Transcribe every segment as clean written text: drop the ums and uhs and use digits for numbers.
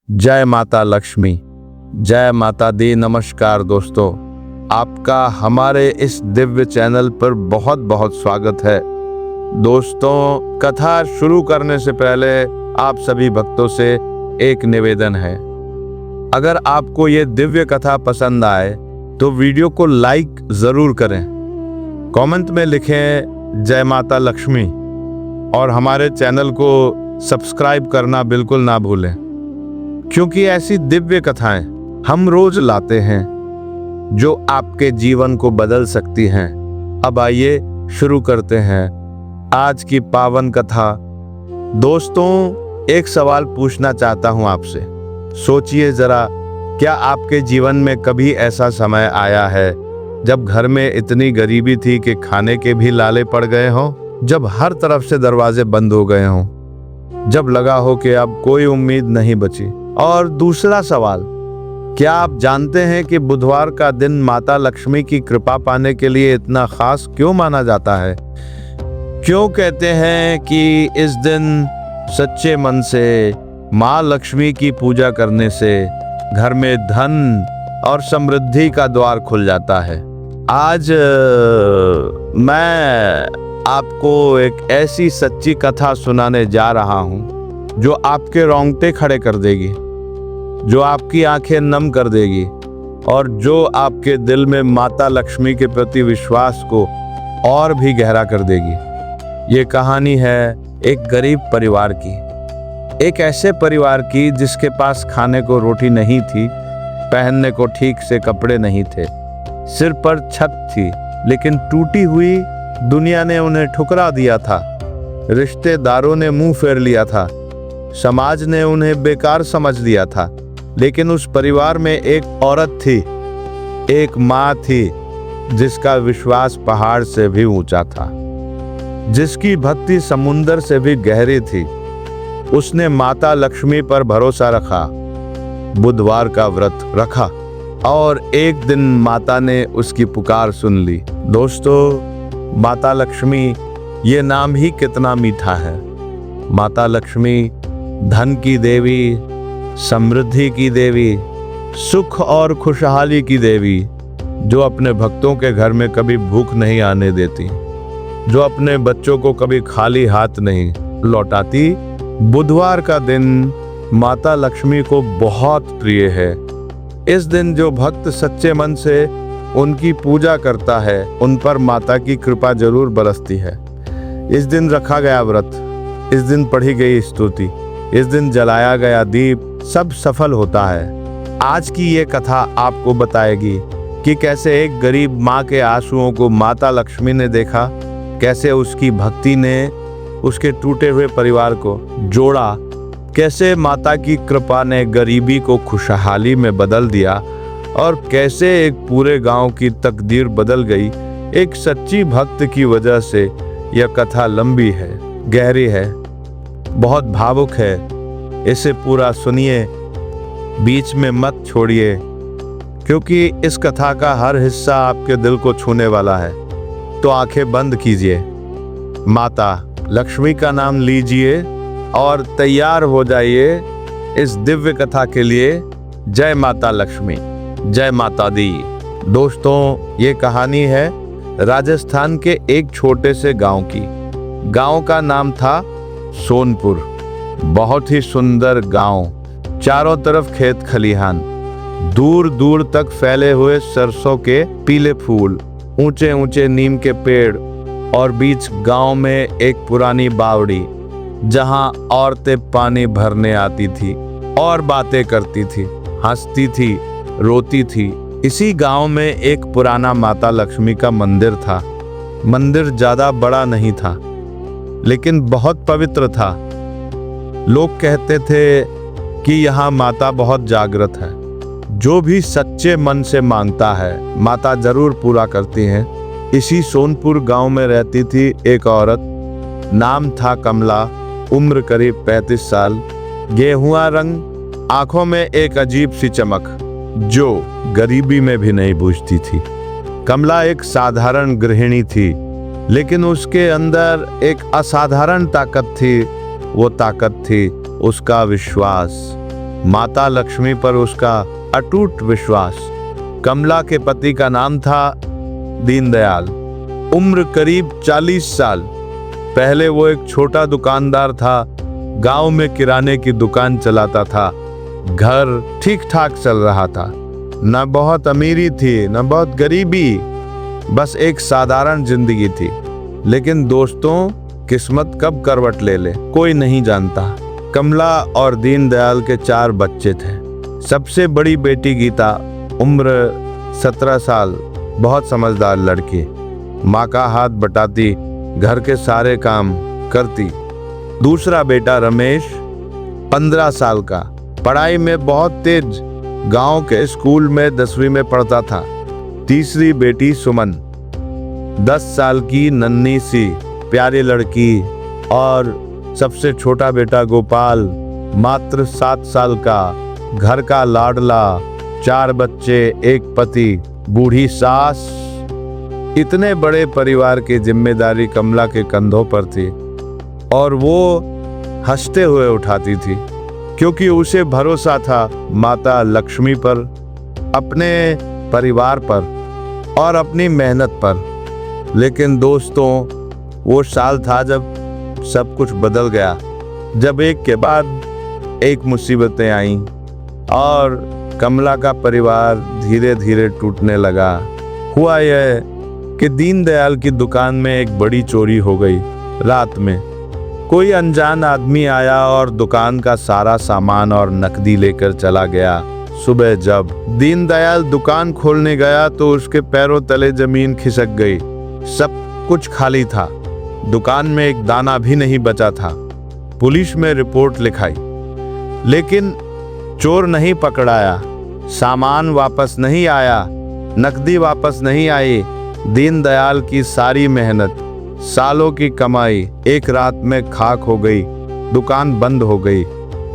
जय माता लक्ष्मी, जय माता दी। नमस्कार दोस्तों, आपका हमारे इस दिव्य चैनल पर बहुत बहुत स्वागत है। दोस्तों, कथा शुरू करने से पहले आप सभी भक्तों से एक निवेदन है। अगर आपको ये दिव्य कथा पसंद आए तो वीडियो को लाइक जरूर करें, कमेंट में लिखें जय माता लक्ष्मी और हमारे चैनल को सब्सक्राइब करना बिल्कुल ना भूलें, क्योंकि ऐसी दिव्य कथाएं हम रोज लाते हैं जो आपके जीवन को बदल सकती हैं। अब आइए शुरू करते हैं आज की पावन कथा। दोस्तों, एक सवाल पूछना चाहता हूं आपसे। सोचिए जरा, क्या आपके जीवन में कभी ऐसा समय आया है जब घर में इतनी गरीबी थी कि खाने के भी लाले पड़ गए हों, जब हर तरफ से दरवाजे बंद हो गए हों, जब लगा हो कि अब कोई उम्मीद नहीं बची? और दूसरा सवाल, क्या आप जानते हैं कि बुधवार का दिन माता लक्ष्मी की कृपा पाने के लिए इतना खास क्यों माना जाता है? क्यों कहते हैं कि इस दिन सच्चे मन से माँ लक्ष्मी की पूजा करने से घर में धन और समृद्धि का द्वार खुल जाता है? आज मैं आपको एक ऐसी सच्ची कथा सुनाने जा रहा हूं जो आपके रोंगटे खड़े कर देगी, जो आपकी आंखें नम कर देगी और जो आपके दिल में माता लक्ष्मी के प्रति विश्वास को और भी गहरा कर देगी। ये कहानी है एक गरीब परिवार की, एक ऐसे परिवार की जिसके पास खाने को रोटी नहीं थी, पहनने को ठीक से कपड़े नहीं थे, सिर पर छत थी लेकिन टूटी हुई दुनिया ने उन्हें ठुकरा दिया था। रिश्तेदारों ने मुंह फेर लिया था, समाज ने उन्हें बेकार समझ लिया था। लेकिन उस परिवार में एक औरत थी, एक माँ थी जिसका विश्वास पहाड़ से भी ऊंचा था, जिसकी भक्ति समुंदर से भी गहरी थी। उसने माता लक्ष्मी पर भरोसा रखा, बुधवार का व्रत रखा और एक दिन माता ने उसकी पुकार सुन ली। दोस्तों, माता लक्ष्मी, ये नाम ही कितना मीठा है। माता लक्ष्मी धन की देवी, समृद्धि की देवी, सुख और खुशहाली की देवी, जो अपने भक्तों के घर में कभी भूख नहीं आने देती, जो अपने बच्चों को कभी खाली हाथ नहीं लौटाती। बुधवार का दिन माता लक्ष्मी को बहुत प्रिय है। इस दिन जो भक्त सच्चे मन से उनकी पूजा करता है, उन पर माता की कृपा जरूर बरसती है। इस दिन रखा गया व्रत, इस दिन पढ़ी गई स्तुति, इस दिन जलाया गया दीप सब सफल होता है। आज की ये कथा आपको बताएगी कि कैसे एक गरीब माँ के आंसुओं को माता लक्ष्मी ने देखा, कैसे उसकी भक्ति ने उसके टूटे हुए परिवार को जोड़ा, कैसे माता की कृपा ने गरीबी को खुशहाली में बदल दिया और कैसे एक पूरे गांव की तकदीर बदल गई एक सच्ची भक्त की वजह से। यह कथा लंबी है, गहरी है, बहुत भावुक है। इसे पूरा सुनिए, बीच में मत छोड़िए, क्योंकि इस कथा का हर हिस्सा आपके दिल को छूने वाला है। तो आंखें बंद कीजिए, माता लक्ष्मी का नाम लीजिए और तैयार हो जाइए इस दिव्य कथा के लिए। जय माता लक्ष्मी, जय माता दी। दोस्तों, ये कहानी है राजस्थान के एक छोटे से गांव की। गांव का नाम था सोनपुर। बहुत ही सुंदर गांव, चारों तरफ खेत खलिहान, दूर दूर तक फैले हुए सरसों के पीले फूल, ऊंचे ऊंचे नीम के पेड़ और बीच गांव में एक पुरानी बावड़ी जहां औरतें पानी भरने आती थी और बातें करती थी, हंसती थी, रोती थी। इसी गांव में एक पुराना माता लक्ष्मी का मंदिर था। मंदिर ज्यादा बड़ा नहीं था, लेकिन बहुत पवित्र था। लोग कहते थे कि यहाँ माता बहुत जागृत है, जो भी सच्चे मन से मांगता है माता जरूर पूरा करती हैं। इसी सोनपुर गांव में रहती थी एक औरत, नाम था कमला, उम्र करीब 35 साल, गेहुआ रंग, आंखों में एक अजीब सी चमक जो गरीबी में भी नहीं बूझती थी। कमला एक साधारण गृहिणी थी, लेकिन उसके अंदर एक असाधारण ताकत थी। वो ताकत थी उसका विश्वास। माता लक्ष्मी पर उसका अटूट विश्वास। कमला के पति का नाम था दीनदयाल। उम्र करीब 40 साल। पहले वो एक छोटा दुकानदार था, गांव में किराने की दुकान चलाता था। घर ठीक ठाक चल रहा था, न बहुत अमीरी थी न बहुत गरीबी, बस एक साधारण जिंदगी थी। लेकिन दोस्तों, किस्मत कब करवट ले ले कोई नहीं जानता। कमला और दीनदयाल के 4 बच्चे थे। सबसे बड़ी बेटी गीता, उम्र 17 साल, बहुत समझदार लड़की, माँ का हाथ बटाती, घर के सारे काम करती। दूसरा बेटा रमेश, 15 साल का, पढ़ाई में बहुत तेज, गांव के स्कूल में 10वीं में पढ़ता था। तीसरी बेटी सुमन, 10 साल की नन्ही सी प्यारी लड़की। और सबसे छोटा बेटा गोपाल, मात्र 7 साल का, घर का लाडला, 4 बच्चे, एक पति, बूढ़ी सास। इतने बड़े परिवार की जिम्मेदारी कमला के कंधों पर थी और वो हंसते हुए उठाती थी, क्योंकि उसे भरोसा था माता लक्ष्मी पर, अपने परिवार पर और अपनी मेहनत पर। लेकिन दोस्तों, वो साल था जब सब कुछ बदल गया, जब एक के बाद एक मुसीबतें आईं और कमला का परिवार धीरे धीरे टूटने लगा। हुआ यह कि दीनदयाल की दुकान में एक बड़ी चोरी हो गई। रात में कोई अनजान आदमी आया और दुकान का सारा सामान और नकदी लेकर चला गया। सुबह जब दीनदयाल दुकान खोलने गया तो उसके पैरों तले जमीन खिसक गई। सब कुछ खाली था, दुकान में एक दाना भी नहीं बचा था। पुलिस में रिपोर्ट लिखाई, लेकिन चोर नहीं पकड़ाया, सामान वापस नहीं आया, नकदी वापस नहीं आई। दीनदयाल की सारी मेहनत, सालों की कमाई एक रात में खाक हो गई। दुकान बंद हो गई,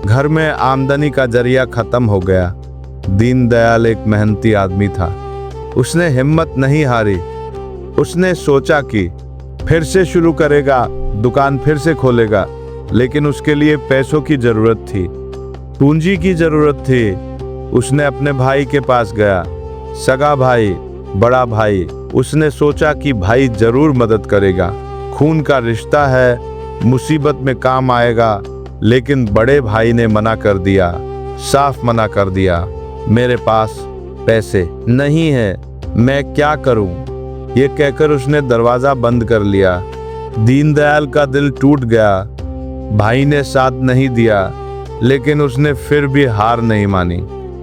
घर में आमदनी का जरिया खत्म हो गया। दीनदयाल एक मेहनती आदमी था, उसने हिम्मत नहीं हारी। उसने सोचा कि फिर से शुरू करेगा, दुकान फिर से खोलेगा, लेकिन उसके लिए पैसों की जरूरत थी, पूंजी की जरूरत थी। उसने अपने भाई के पास गया, सगा भाई, बड़ा भाई। उसने सोचा कि भाई जरूर मदद करेगा, खून का रिश्ता है, मुसीबत में काम आएगा। लेकिन बड़े भाई ने मना कर दिया, साफ मना कर दिया। मेरे पास पैसे नहीं है, मैं क्या करूं? ये कहकर उसने दरवाजा बंद कर लिया। दीनदयाल का दिल टूट गया। भाई ने साथ नहीं दिया, लेकिन उसने फिर भी हार नहीं मानी।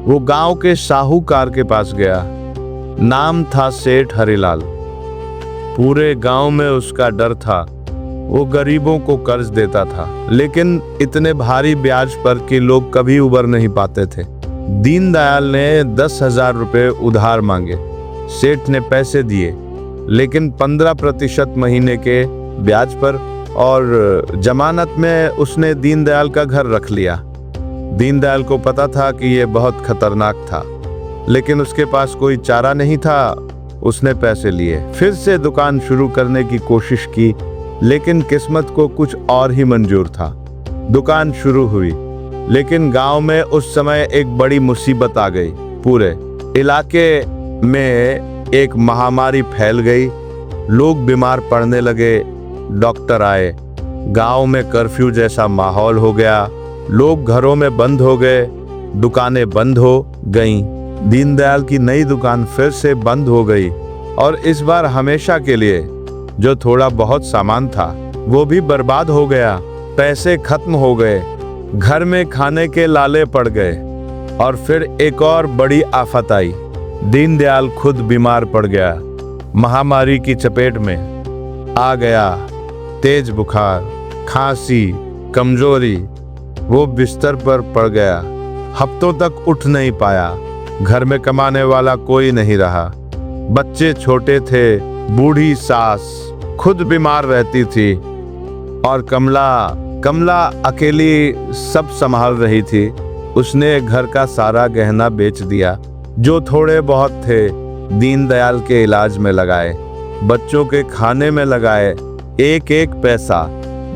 वो गांव के साहूकार के पास गया, नाम था सेठ हरिलाल। पूरे गांव में उसका डर था। वो गरीबों को कर्ज देता था, लेकिन इतने भारी ब्याज पर कि लोग कभी उबर नहीं पाते थे। दीनदयाल ने 10,000 रुपए उधार मांगे। सेठ ने पैसे दिए, लेकिन 15% महीने के ब्याज पर, और जमानत में उसने दीनदयाल का घर रख लिया। दीनदयाल को पता था कि यह बहुत खतरनाक था, लेकिन उसके पास कोई चारा नहीं था। उसने पैसे लिए, फिर से दुकान शुरू करने की कोशिश की, लेकिन किस्मत को कुछ और ही मंजूर था। दुकान शुरू हुई, लेकिन गांव में उस समय एक बड़ी मुसीबत आ गई। पूरे इलाके में एक महामारी फैल गई, लोग बीमार पड़ने लगे, डॉक्टर आए, गांव में कर्फ्यू जैसा माहौल हो गया, लोग घरों में बंद हो गए, दुकानें बंद हो गईं। दीनदयाल की नई दुकान फिर से बंद हो गई, और इस बार हमेशा के लिए। जो थोड़ा बहुत सामान था वो भी बर्बाद हो गया, पैसे खत्म हो गए, घर में खाने के लाले पड़ गए। और फिर एक और बड़ी आफत आई। दीनदयाल खुद बीमार पड़ गया, महामारी की चपेट में आ गया। तेज बुखार, खांसी, कमजोरी। वो बिस्तर पर पड़ गया, हफ्तों तक उठ नहीं पाया। घर में कमाने वाला कोई नहीं रहा, बच्चे छोटे थे, बूढ़ी सास खुद बीमार रहती थी, और कमला अकेली सब संभाल रही थी। उसने घर का सारा गहना बेच दिया, जो थोड़े बहुत थे दीनदयाल के इलाज में लगाए, बच्चों के खाने में लगाए, एक एक पैसा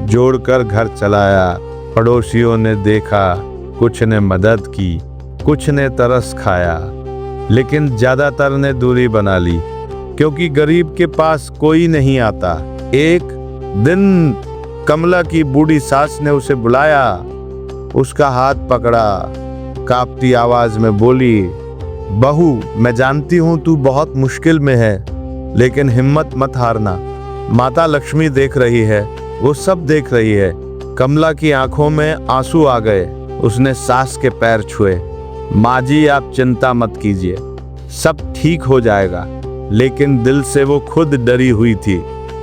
जोड़कर घर चलाया। पड़ोसियों ने देखा, कुछ ने मदद की, कुछ ने तरस खाया, लेकिन ज्यादातर ने दूरी बना ली, क्योंकि गरीब के पास कोई नहीं आता। एक दिन कमला की बूढ़ी सास ने उसे बुलाया, उसका हाथ पकड़ा, कांपती आवाज में बोली, बहू, मैं जानती हूं तू बहुत मुश्किल में है, लेकिन हिम्मत मत हारना। माता लक्ष्मी देख रही है, वो सब देख रही है। कमला की आंखों में आंसू आ गए। उसने सास के पैर छुए। माँ जी, आप चिंता मत कीजिए, सब ठीक हो जाएगा। लेकिन दिल से वो खुद डरी हुई थी।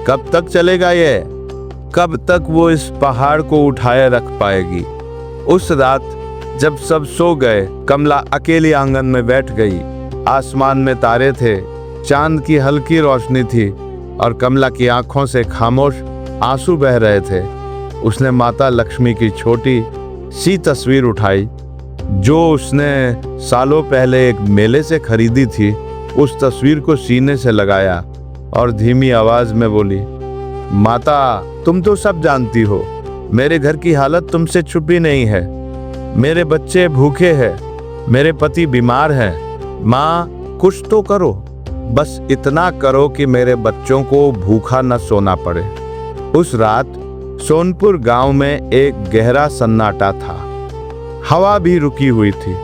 कब तक चलेगा ये? कब तक वो इस पहाड़ को उठाए रख पाएगी? उस रात जब सब सो गए, कमला अकेली आंगन में बैठ गई। आसमान में तारे थे, चांद की हल्की रोशनी थी और कमला की आंखों से खामोश आंसू बह रहे थे। उसने माता लक्ष्मी की छोटी सी तस्वीर उठाई, जो उसने सालों पहले एक मेले से खरीदी थी। उस तस्वीर को सीने से लगाया और धीमी आवाज में बोली, माता, तुम तो सब जानती हो, मेरे घर की हालत तुमसे छुपी नहीं है। मेरे बच्चे भूखे हैं, मेरे पति बीमार हैं। माँ, कुछ तो करो, बस इतना करो कि मेरे बच्चों को भूखा न सोना पड़े। उस रात सोनपुर गांव में एक गहरा सन्नाटा था। हवा भी रुकी हुई थी,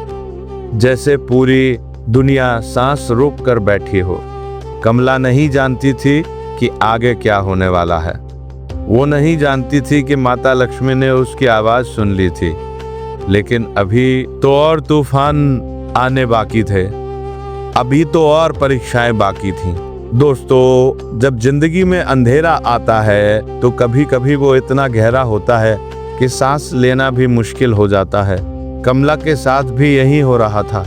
जैसे पूरी दुनिया सांस रोक कर बैठी हो। कमला नहीं जानती थी कि आगे क्या होने वाला है। वो नहीं जानती थी कि माता लक्ष्मी ने उसकी आवाज सुन ली थी, लेकिन अभी तो और तूफान आने बाकी थे, अभी तो और परीक्षाएं बाकी थीं। दोस्तों, जब जिंदगी में अंधेरा आता है तो कभी कभी वो इतना गहरा होता है कि सांस लेना भी मुश्किल हो जाता है। कमला के साथ भी यही हो रहा था।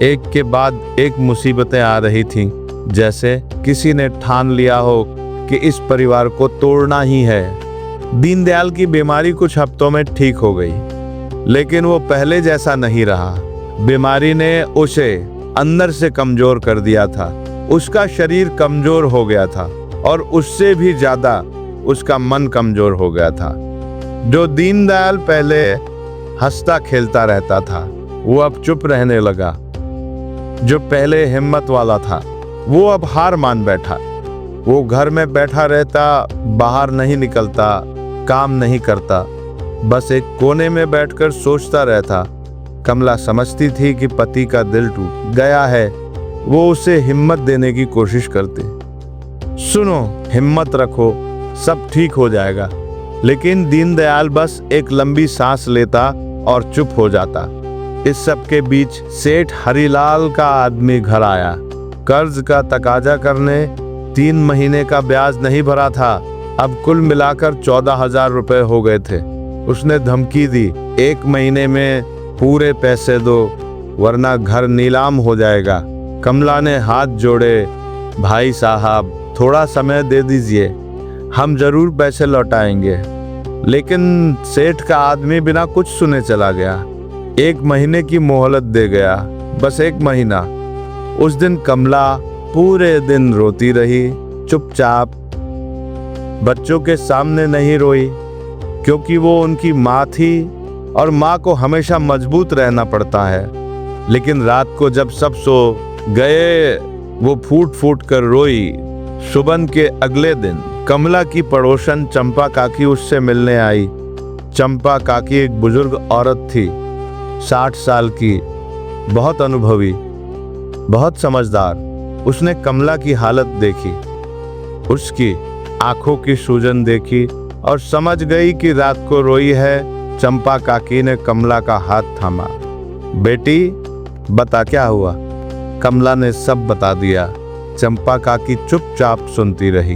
एक के बाद एक मुसीबतें आ रही थीं, जैसे किसी ने ठान लिया हो कि इस परिवार को तोड़ना ही है। दीनदयाल की बीमारी कुछ हफ्तों में ठीक हो गई, लेकिन वो पहले जैसा नहीं रहा। बीमारी ने उसे अंदर से कमजोर कर दिया था। उसका शरीर कमजोर हो गया था और उससे भी ज्यादा उसका मन कमजोर हो गया था। जो दीनदयाल पहले हंसता खेलता रहता था, वो अब चुप रहने लगा। जो पहले हिम्मत वाला था, वो अब हार मान बैठा। वो घर में बैठा रहता, बाहर नहीं निकलता, काम नहीं करता, बस एक कोने में बैठकर सोचता रहता। कमला समझती थी कि पति का दिल टूट गया है। वो उसे हिम्मत देने की कोशिश करती। सुनो, हिम्मत रखो, सब ठीक हो जाएगा। लेकिन दीनदयाल बस एक लंबी सांस लेता और चुप हो जाता। इस सब के बीच सेठ हरिलाल का आदमी घर आया। कर्ज का तकाजा करने 3 महीने का ब्याज नहीं भरा था। अब कुल मिलाकर 14,000 रुपए हो गए थे। उसने धमकी दी, 1 महीने में पूरे पैसे दो, वरना घर नीलाम हो जाएगा। कमला ने हाथ जोड़े, भाई साहब, थोड़ा समय दे दीजिए, हम जरूर पैसे लौटाएंगे। लेकिन सेठ का आदमी बिना कुछ सुने चला गया। 1 महीने की मोहलत दे गया, बस 1 महीना। उस दिन कमला पूरे दिन रोती रही, चुपचाप। बच्चों के सामने नहीं रोई, क्योंकि वो उनकी माँ थी और माँ को हमेशा मजबूत रहना पड़ता है। लेकिन रात को जब सब सो गए, वो फूट फूट कर रोई। सुबह के अगले दिन कमला की पड़ोसन चंपा काकी उससे मिलने आई। चंपा काकी एक बुजुर्ग औरत थी, 60 साल की, बहुत अनुभवी, बहुत समझदार। उसने कमला की हालत देखी, उसकी आंखों की सूजन देखी और समझ गई कि रात को रोई है। चंपा काकी ने कमला का हाथ थामा। बेटी, बता क्या हुआ? कमला ने सब बता दिया। चंपा काकी चुपचाप सुनती रही,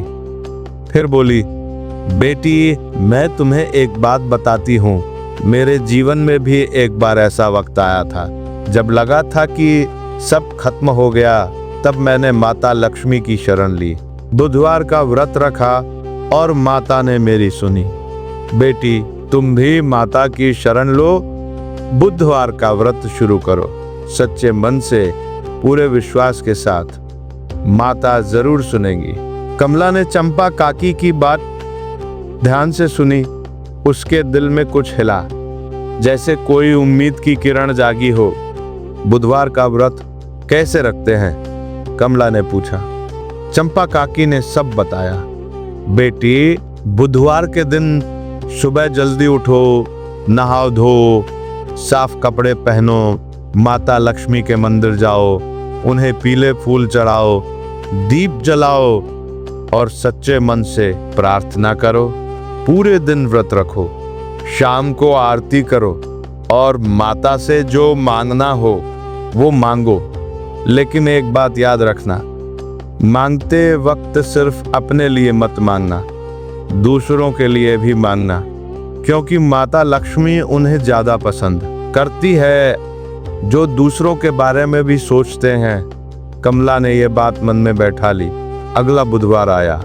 फिर बोली, बेटी, मैं तुम्हें एक बात बताती हूँ। मेरे जीवन में भी एक बार ऐसा वक्त आया था, जब लगा था कि सब खत्म हो गया। तब मैंने माता लक्ष्मी की शरण ली, बुधवार का व्रत रखा और माता ने मेरी सुनी। बेटी, तुम भी माता की शरण लो, बुधवार का व्रत शुरू करो, सच्चे मन से, पूरे विश्वास के साथ, माता जरूर सुनेगी। कमला ने चंपा काकी की बात ध्यान से सुनी। उसके दिल में कुछ हिला। जैसे कोई उम्मीद की किरण जागी हो। बुधवार का व्रत कैसे रखते हैं? कमला ने पूछा। चंपा काकी ने सब बताया। बेटी, बुधवार के दिन सुबह जल्दी उठो, नहाओ धो, साफ कपड़े पहनो, माता लक्ष्मी के मंदिर जाओ, उन्हें पीले फूल चढ़ाओ, दीप जलाओ और सच्चे मन से प्रार्थना करो। पूरे दिन व्रत रखो, शाम को आरती करो और माता से जो मांगना हो वो मांगो। लेकिन एक बात याद रखना, मांगते वक्त सिर्फ अपने लिए मत मांगना, दूसरों के लिए भी मांगना, क्योंकि माता लक्ष्मी उन्हें ज्यादा पसंद करती है जो दूसरों के बारे में भी सोचते हैं। कमला ने यह बात मन में बैठा ली। अगला बुधवार आया।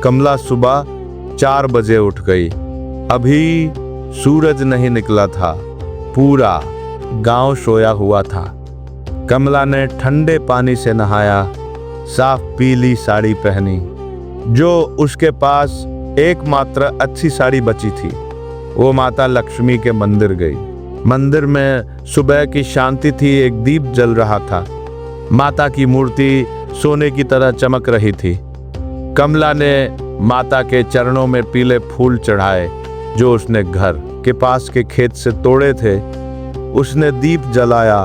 कमला सुबह 4 बजे उठ गई। अभी सूरज नहीं निकला था, पूरा गांव सोया हुआ था। कमला ने ठंडे पानी से नहाया, साफ पीली साड़ी पहनी, जो उसके पास एकमात्र अच्छी साड़ी बची थी। वो माता लक्ष्मी के मंदिर गई। मंदिर में सुबह की शांति थी। एक दीप जल रहा था। माता की मूर्ति सोने की तरह चमक रही थी। कमला ने माता के चरणों में पीले फूल चढ़ाए जो उसने घर के पास के खेत से तोड़े थे। उसने दीप जलाया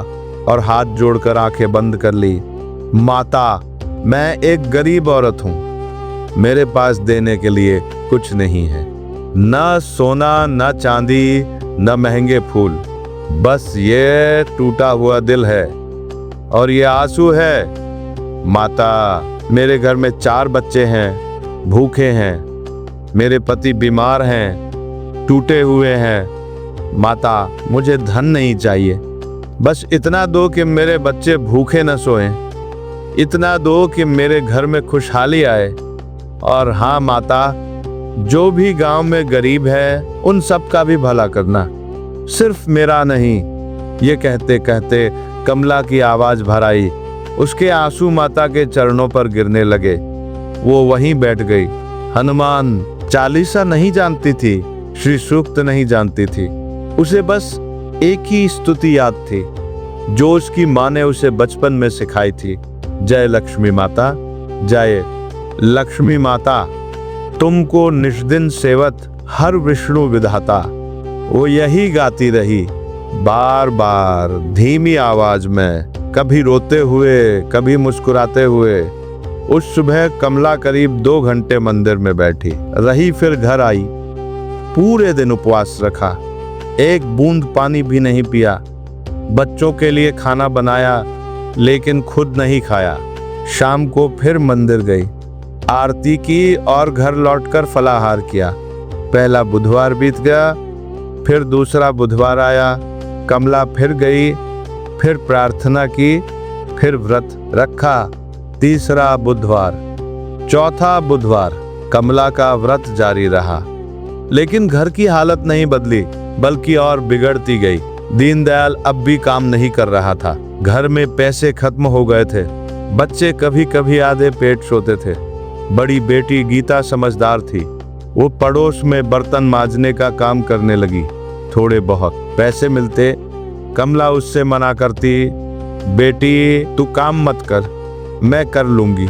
और हाथ जोड़कर आंखें बंद कर ली। माता, मैं एक गरीब औरत हूँ, मेरे पास देने के लिए कुछ नहीं है, न सोना, न चांदी, न महंगे फूल, बस ये टूटा हुआ दिल है और ये आंसू है। माता, मेरे घर में 4 बच्चे हैं, भूखे हैं, मेरे पति बीमार हैं, टूटे हुए हैं। माता, मुझे धन नहीं चाहिए, बस इतना दो कि मेरे बच्चे भूखे न सोएं, इतना दो कि मेरे घर में खुशहाली आए। और हाँ माता, जो भी गांव में गरीब है उन सब का भी भला करना, सिर्फ मेरा नहीं। ये कहते कहते कमला की आवाज भर आई। उसके आंसू माता के चरणों पर गिरने लगे। वो वहीं बैठ गई। हनुमान चालीसा नहीं जानती थी, श्री सूक्त नहीं जानती थी। उसे बस एक ही स्तुति याद थी जो उसकी माँ ने उसे बचपन में सिखाई थी। जय लक्ष्मी माता, जय लक्ष्मी माता, तुमको निष्दिन सेवत हर विष्णु विधाता। वो यही गाती रही बार बार धीमी आवाज में, कभी रोते हुए कभी मुस्कुराते हुए। उस सुबह कमला करीब 2 घंटे मंदिर में बैठी रही, फिर घर आई। पूरे दिन उपवास रखा, एक बूंद पानी भी नहीं पिया। बच्चों के लिए खाना बनाया लेकिन खुद नहीं खाया। शाम को फिर मंदिर गई, आरती की और घर लौटकर फलाहार किया। पहला बुधवार बीत गया, फिर दूसरा बुधवार आया। कमला फिर गई, फिर प्रार्थना की, फिर व्रत रखा। तीसरा बुधवार, चौथा बुधवार, कमला का व्रत जारी रहा। लेकिन घर की हालत नहीं बदली, बल्कि और बिगड़ती गई। दीनदयाल अब भी काम नहीं कर रहा था। घर में पैसे खत्म हो गए थे। बच्चे कभी कभी आधे पेट सोते थे। बड़ी बेटी गीता समझदार थी। वो पड़ोस में बर्तन मांजने का काम करने लगी। थोड़े बहुत पैसे मिलते, कमला उससे मना करती, बेटी तू काम मत कर, मैं कर लूंगी।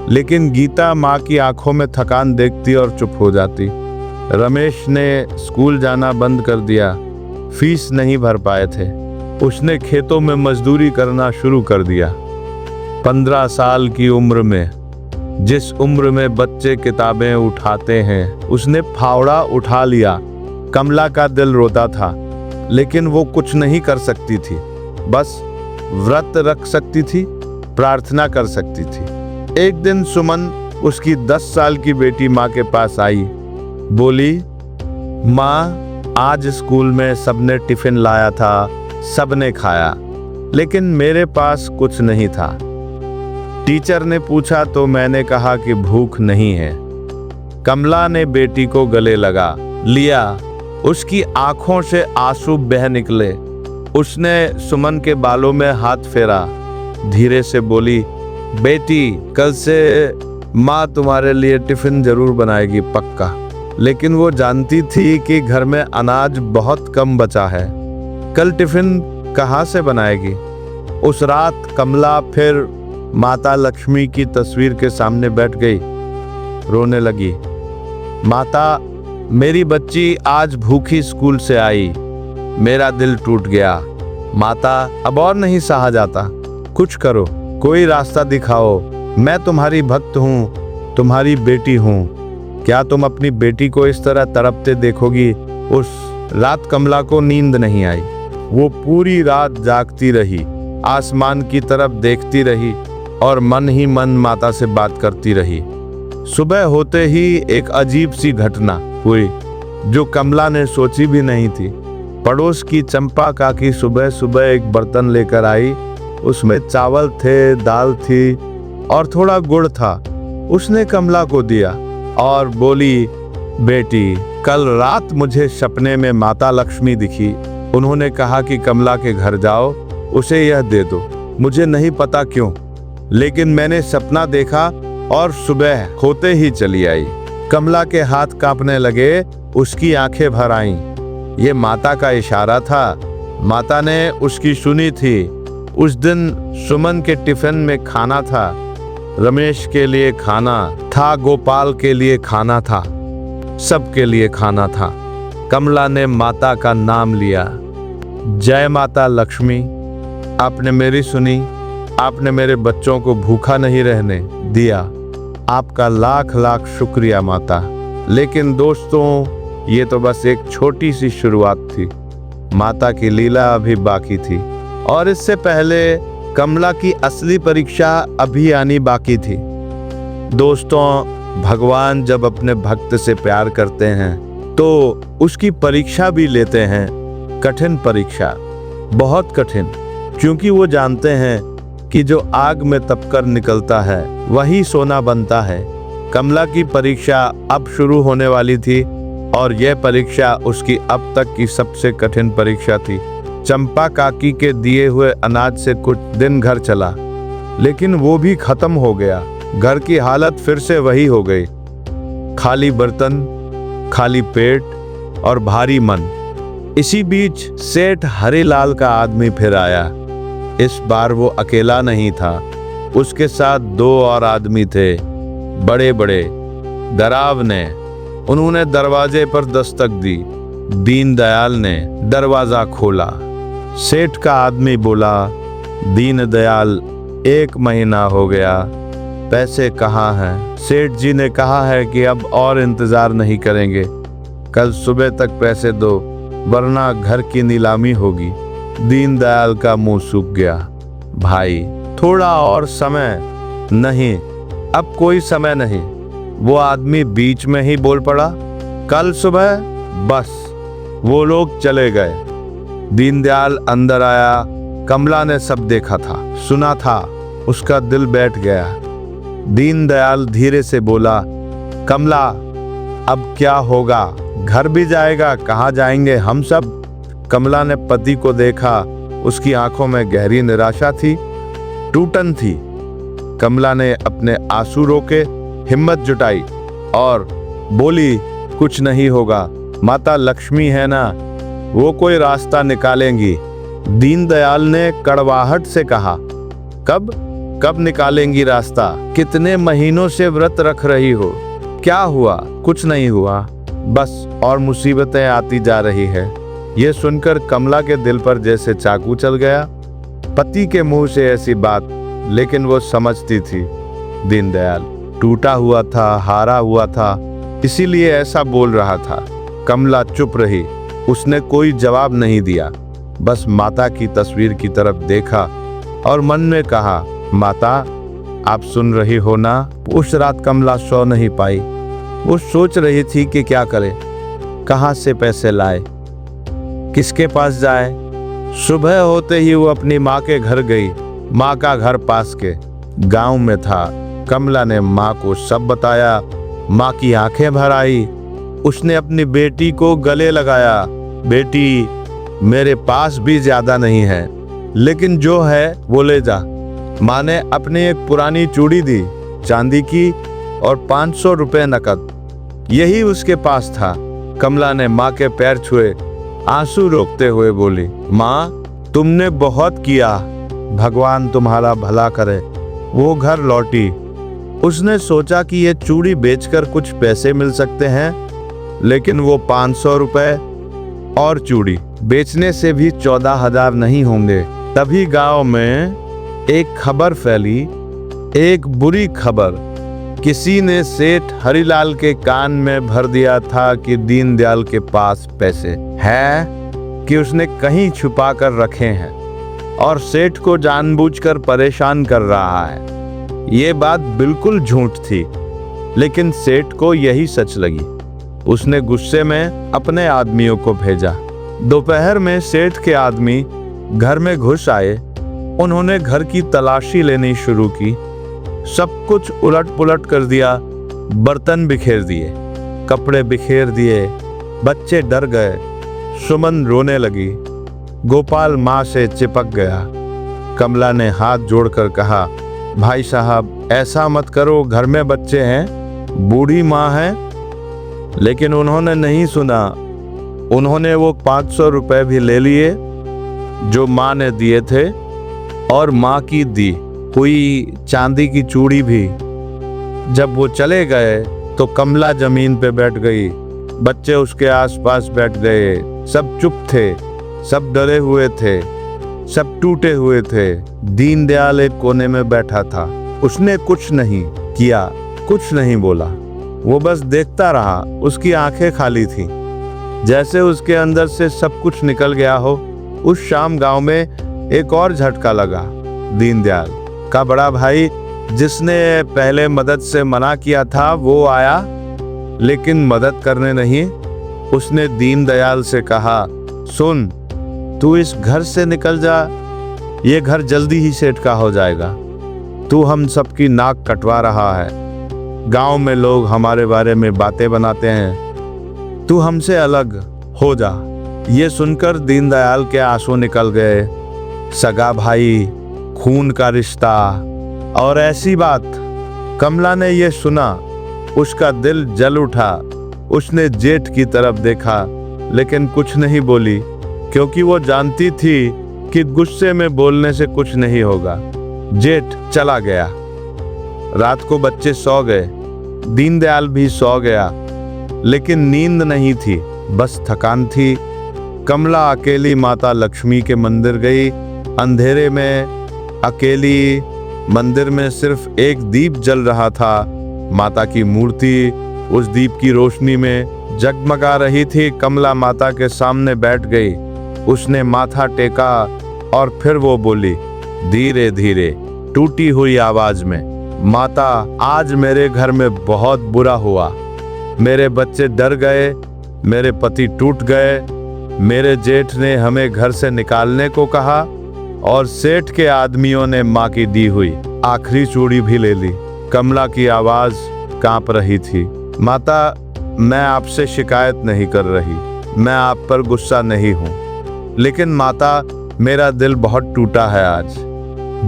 लेकिन गीता माँ की आंखों में थकान देखती और चुप हो जाती। रमेश ने स्कूल जाना बंद कर दिया, फीस नहीं भर पाए थे। उसने खेतों में मजदूरी करना शुरू कर दिया। 15 साल की उम्र में, जिस उम्र में बच्चे किताबें उठाते हैं, उसने फावड़ा उठा लिया। कमला का दिल रोता था, लेकिन वो कुछ नहीं कर सकती थी। बस व्रत रख सकती थी, प्रार्थना कर सकती थी। एक दिन सुमन, उसकी 10 साल की बेटी, माँ के पास आई। बोली, माँ, आज स्कूल में सबने टिफिन लाया था, सबने खाया, लेकिन मेरे पास कुछ नहीं था। टीचर ने पूछा तो मैंने कहा कि भूख नहीं है। कमला ने बेटी को गले लगा लिया। उसकी आंखों से आंसू बह निकले। उसने सुमन के बालों में हाथ फेरा, धीरे से बोली, बेटी, कल से माँ तुम्हारे लिए टिफिन जरूर बनाएगी, पक्का। लेकिन वो जानती थी कि घर में अनाज बहुत कम बचा है। कल टिफिन कहाँ से बनाएगी? उस रात कमला फिर माता लक्ष्मी की तस्वीर के सामने बैठ गई, रोने लगी। माता, मेरी बच्ची आज भूखी स्कूल से आई, मेरा दिल टूट गया। माता, अब और नहीं सहा जाता, कुछ करो, कोई रास्ता दिखाओ। मैं तुम्हारी भक्त हूँ, तुम्हारी बेटी हूँ। क्या तुम अपनी बेटी को इस तरह तड़पते देखोगी? उस रात कमला को नींद नहीं आई। वो पूरी रात जागती रही, आसमान की तरफ देखती रही और मन ही मन माता से बात करती रही। सुबह होते ही एक अजीब सी घटना हुई जो कमला ने सोची भी नहीं थी। पड़ोस की चंपा काकी सुबह सुबह एक बर्तन लेकर आई। उसमें चावल थे, दाल थी और थोड़ा गुड़ था। उसने कमला को दिया और बोली, बेटी, कल रात मुझे सपने में माता लक्ष्मी दिखी। उन्होंने कहा कि कमला के घर जाओ, उसे यह दे दो। मुझे नहीं पता क्यों, लेकिन मैंने सपना देखा और सुबह होते ही चली आई। कमला के हाथ कांपने लगे, उसकी आंखें भर आईं। ये माता का इशारा था। माता ने उसकी सुनी थी। उस दिन सुमन के टिफिन में खाना था, रमेश के लिए खाना था, गोपाल के लिए खाना था, सबके लिए खाना था। कमला ने माता का नाम लिया। जय माता लक्ष्मी, आपने मेरी सुनी, आपने मेरे बच्चों को भूखा नहीं रहने दिया। आपका लाख लाख शुक्रिया माता। लेकिन दोस्तों, ये तो बस एक छोटी सी शुरुआत थी। माता की लीला अभी बाकी थी और इससे पहले कमला की असली परीक्षा अभी आनी बाकी थी। दोस्तों, भगवान जब अपने भक्त से प्यार करते हैं तो उसकी परीक्षा भी लेते हैं। कठिन परीक्षा, बहुत कठिन, क्योंकि वो जानते हैं कि जो आग में तपकर निकलता है वही सोना बनता है। कमला की परीक्षा अब शुरू होने वाली थी और यह परीक्षा उसकी अब तक की सबसे कठिन परीक्षा थी। चंपा काकी के दिए हुए अनाज से कुछ दिन घर चला, लेकिन वो भी खत्म हो गया। घर की हालत फिर से वही हो गई, खाली बर्तन, खाली पेट और भारी मन। इसी बीच सेठ हरिलाल का आदमी फिर आया। इस बार वो अकेला नहीं था, उसके साथ 2 और आदमी थे, बड़े बड़े, डरावने। उन्होंने दरवाजे पर दस्तक दी। दीनदयाल ने दरवाजा खोला। सेठ का आदमी बोला, दीनदयाल, 1 महीना हो गया, पैसे कहाँ हैं? सेठ जी ने कहा है कि अब और इंतजार नहीं करेंगे, कल सुबह तक पैसे दो वरना घर की नीलामी होगी। दीनदयाल का मुंह सूख गया। भाई, थोड़ा और समय। नहीं, अब कोई समय नहीं। वो आदमी बीच में ही बोल पड़ा, कल सुबह। बस वो लोग चले गए। दीनदयाल अंदर आया। कमला ने सब देखा था, सुना था, उसका दिल बैठ गया। दीनदयाल धीरे से बोला, कमला, अब क्या होगा? घर भी जाएगा, कहाँ जाएंगे हम सब? कमला ने पति को देखा। उसकी आंखों में गहरी निराशा थी, टूटन थी। कमला ने अपने आंसू रोके, हिम्मत जुटाई और बोली, कुछ नहीं होगा, माता लक्ष्मी है ना, वो कोई रास्ता निकालेंगी। दीनदयाल ने कड़वाहट से कहा, कब निकालेंगी रास्ता? कितने महीनों से व्रत रख रही हो, क्या हुआ? कुछ नहीं हुआ, बस और मुसीबतें आती जा रही है। ये सुनकर कमला के दिल पर जैसे चाकू चल गया। पति के मुंह से ऐसी बात, लेकिन वो समझती थी दीनदयाल टूटा हुआ था, हारा हुआ था, इसीलिए ऐसा बोल रहा था। कमला चुप रही, उसने कोई जवाब नहीं दिया, बस माता की तस्वीर की तरफ देखा और मन में कहा, माता, आप सुन रही हो ना? उस रात कमला सो नहीं पाई। वो सोच रही थी कि क्या करे, कहाँ से पैसे लाए, किसके पास जाए। सुबह होते ही वो अपनी माँ के घर गई। माँ का घर पास के गांव में था। कमला ने माँ को सब बताया। माँ की आंखें भर आई। उसने अपनी बेटी को गले लगाया, बेटी, मेरे पास भी ज्यादा नहीं है, लेकिन जो है वो ले जा। माँ ने अपनी एक पुरानी चूड़ी दी, चांदी की, और 500 रुपए नकद। यही उसके पास था। कमला ने माँ के पैर छुए, आंसू रोकते हुए बोली, माँ तुमने बहुत किया, भगवान तुम्हारा भला करे। वो घर लौटी। उसने सोचा कि ये चूड़ी बेचकर कुछ पैसे मिल सकते हैं, लेकिन वो 500 रुपए और चूड़ी बेचने से भी 14,000 नहीं होंगे। तभी गांव में एक खबर फैली, एक बुरी खबर। किसी ने सेठ हरिलाल के कान में भर दिया था कि दीनदयाल के पास पैसे हैं, कि उसने कहीं छुपा कर रखे हैं और सेठ को जानबूझकर परेशान कर रहा है। ये बात बिल्कुल झूठ थी, लेकिन सेठ को यही सच लगी। उसने गुस्से में अपने आदमियों को भेजा। दोपहर में सेठ के आदमी घर में घुस आए। उन्होंने घर की तलाशी लेनी शुरू की। सब कुछ उलट पुलट कर दिया। बर्तन बिखेर दिए, कपड़े बिखेर दिए। बच्चे डर गए। सुमन रोने लगी। गोपाल माँ से चिपक गया। कमला ने हाथ जोड़कर कहा, भाई साहब ऐसा मत करो, घर में बच्चे हैं, बूढ़ी माँ है। लेकिन उन्होंने नहीं सुना। उन्होंने वो 500 रुपए भी ले लिए जो माँ ने दिए थे, और माँ की दी हुई चांदी की चूड़ी भी। जब वो चले गए तो कमला जमीन पे बैठ गई। बच्चे उसके आसपास बैठ गए। सब चुप थे, सब डरे हुए थे, सब टूटे हुए थे। दीनदयाल एक कोने में बैठा था। उसने कुछ नहीं किया, कुछ नहीं बोला। वो बस देखता रहा। उसकी आंखें खाली थीं, जैसे उसके अंदर से सब कुछ निकल गया हो। उस शाम गांव में एक और झटका लगा। दीनदयाल का बड़ा भाई, जिसने पहले मदद से मना किया था, वो आया, लेकिन मदद करने नहीं। उसने दीनदयाल से कहा, सुन, तू इस घर से निकल जा, ये घर जल्दी ही सेठ का हो जाएगा। तू हम सबकी नाक कटवा रहा है। गांव में लोग हमारे बारे में बातें बनाते हैं। तू हमसे अलग हो जा। ये सुनकर दीनदयाल के आंसू निकल गए। सगा भाई, खून का रिश्ता और ऐसी बात। कमला ने ये सुना, उसका दिल जल उठा। उसने जेठ की तरफ देखा, लेकिन कुछ नहीं बोली, क्योंकि वो जानती थी कि गुस्से में बोलने से कुछ नहीं होगा। जेठ चला गया। रात को बच्चे सो गए। दीनदयाल भी सो गया, लेकिन नींद नहीं थी, बस थकान थी। कमला अकेली माता लक्ष्मी के मंदिर गई। अंधेरे में अकेली मंदिर में सिर्फ एक दीप जल रहा था। माता की मूर्ति उस दीप की रोशनी में जगमगा रही थी। कमला माता के सामने बैठ गई। उसने माथा टेका और फिर वो बोली धीरे धीरे, टूटी हुई आवाज में, माता, आज मेरे घर में बहुत बुरा हुआ। मेरे बच्चे डर गए, मेरे पति टूट गए, मेरे जेठ ने हमें घर से निकालने को कहा और सेठ के आदमियों ने माँ की दी हुई आखिरी चूड़ी भी ले ली। कमला की आवाज कांप रही थी। माता, मैं आपसे शिकायत नहीं कर रही, मैं आप पर गुस्सा नहीं हूँ, लेकिन माता, मेरा दिल बहुत टूटा है आज,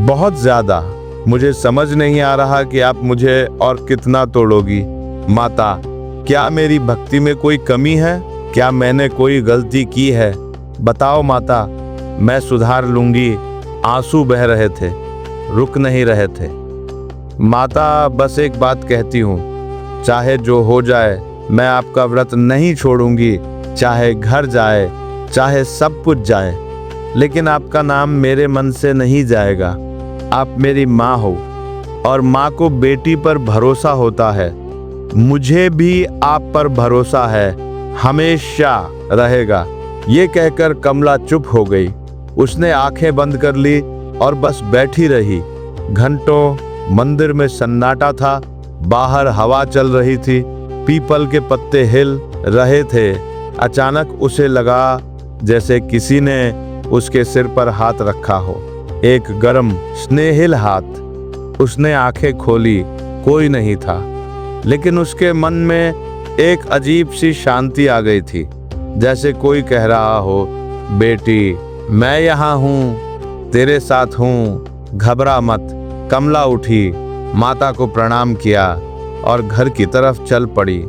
बहुत ज्यादा। मुझे समझ नहीं आ रहा कि आप मुझे और कितना तोड़ोगी। माता, क्या मेरी भक्ति में कोई कमी है? क्या मैंने कोई गलती की है? बताओ माता, मैं सुधार लूंगी। आंसू बह रहे थे, रुक नहीं रहे थे। माता, बस एक बात कहती हूँ, चाहे जो हो जाए, मैं आपका व्रत नहीं छोड़ूंगी। चाहे घर जाए, चाहे सब कुछ जाए, लेकिन आपका नाम मेरे मन से नहीं जाएगा। आप मेरी माँ हो और माँ को बेटी पर भरोसा होता है। मुझे भी आप पर भरोसा है, हमेशा रहेगा। ये कहकर कमला चुप हो गई। उसने आंखें बंद कर ली और बस बैठी रही। घंटों मंदिर में सन्नाटा था। बाहर हवा चल रही थी, पीपल के पत्ते हिल रहे थे। अचानक उसे लगा जैसे किसी ने उसके सिर पर हाथ रखा हो, एक गर्म स्नेहिल हाथ। उसने आंखें खोली, कोई नहीं था, लेकिन उसके मन में एक अजीब सी शांति आ गई थी, जैसे कोई कह रहा हो, बेटी, मैं यहाँ हूँ, तेरे साथ हूँ, घबरा मत। कमला उठी, माता को प्रणाम किया और घर की तरफ चल पड़ी।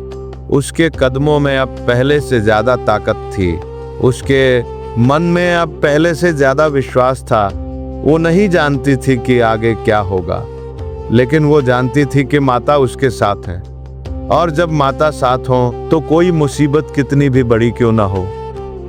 उसके कदमों में अब पहले से ज्यादा ताकत थी। उसके मन में अब पहले से ज्यादा विश्वास था। वो नहीं जानती थी कि आगे क्या होगा, लेकिन वो जानती थी कि माता उसके साथ है, और जब माता साथ हो तो कोई मुसीबत कितनी भी बड़ी क्यों ना हो,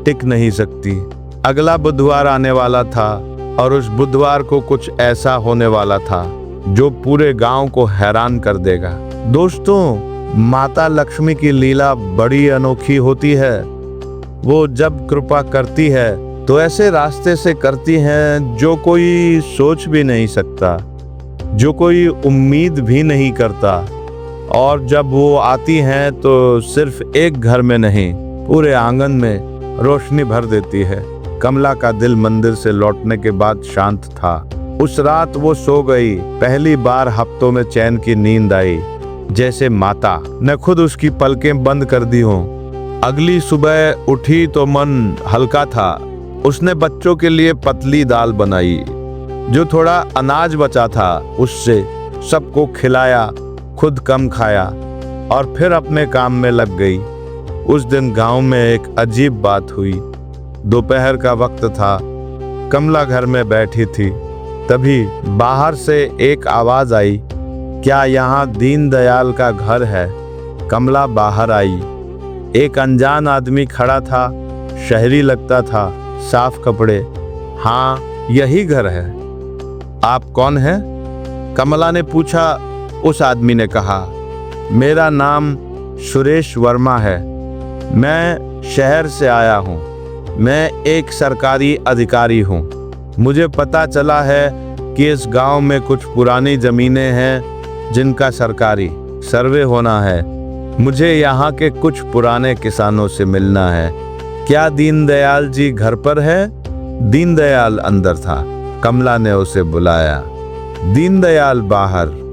टिक नहीं सकती। अगला बुधवार आने वाला था और उस बुधवार को कुछ ऐसा होने वाला था जो पूरे गांव को हैरान कर देगा। दोस्तों, माता लक्ष्मी की लीला बड़ी अनोखी होती है। वो जब कृपा करती है तो ऐसे रास्ते से करती हैं जो कोई सोच भी नहीं सकता, जो कोई उम्मीद भी नहीं करता। और जब वो आती हैं तो सिर्फ एक घर में नहीं, पूरे आंगन में रोशनी भर देती है। कमला का दिल मंदिर से लौटने के बाद शांत था। उस रात वो सो गई। पहली बार हफ्तों में चैन की नींद आई, जैसे माता ने खुद उसकी पलकें बंद कर दी हों। अगली सुबह उठी तो मन हल्का था। उसने बच्चों के लिए पतली दाल बनाई, जो थोड़ा अनाज बचा था उससे सबको खिलाया, खुद कम खाया और फिर अपने काम में लग गई। उस दिन गांव में एक अजीब बात हुई। दोपहर का वक्त था, कमला घर में बैठी थी। तभी बाहर से एक आवाज आई, क्या यहाँ दीनदयाल का घर है? कमला बाहर आई। एक अनजान आदमी खड़ा था, शहरी लगता था, साफ कपड़े। हाँ, यही घर है। आप कौन हैं? कमला ने पूछा। उस आदमी ने कहा, मेरा नाम सुरेश वर्मा है। मैं शहर से आया हूँ। मैं एक सरकारी अधिकारी हूँ। मुझे पता चला है कि इस गांव में कुछ पुरानी जमीनें हैं जिनका सरकारी सर्वे होना है। मुझे यहाँ के कुछ पुराने किसानों से मिलना है। क्या दीनदयाल जी घर पर है? दीनदयाल अंदर था। कमला ने उसे बुलाया। दीनदयाल बाहर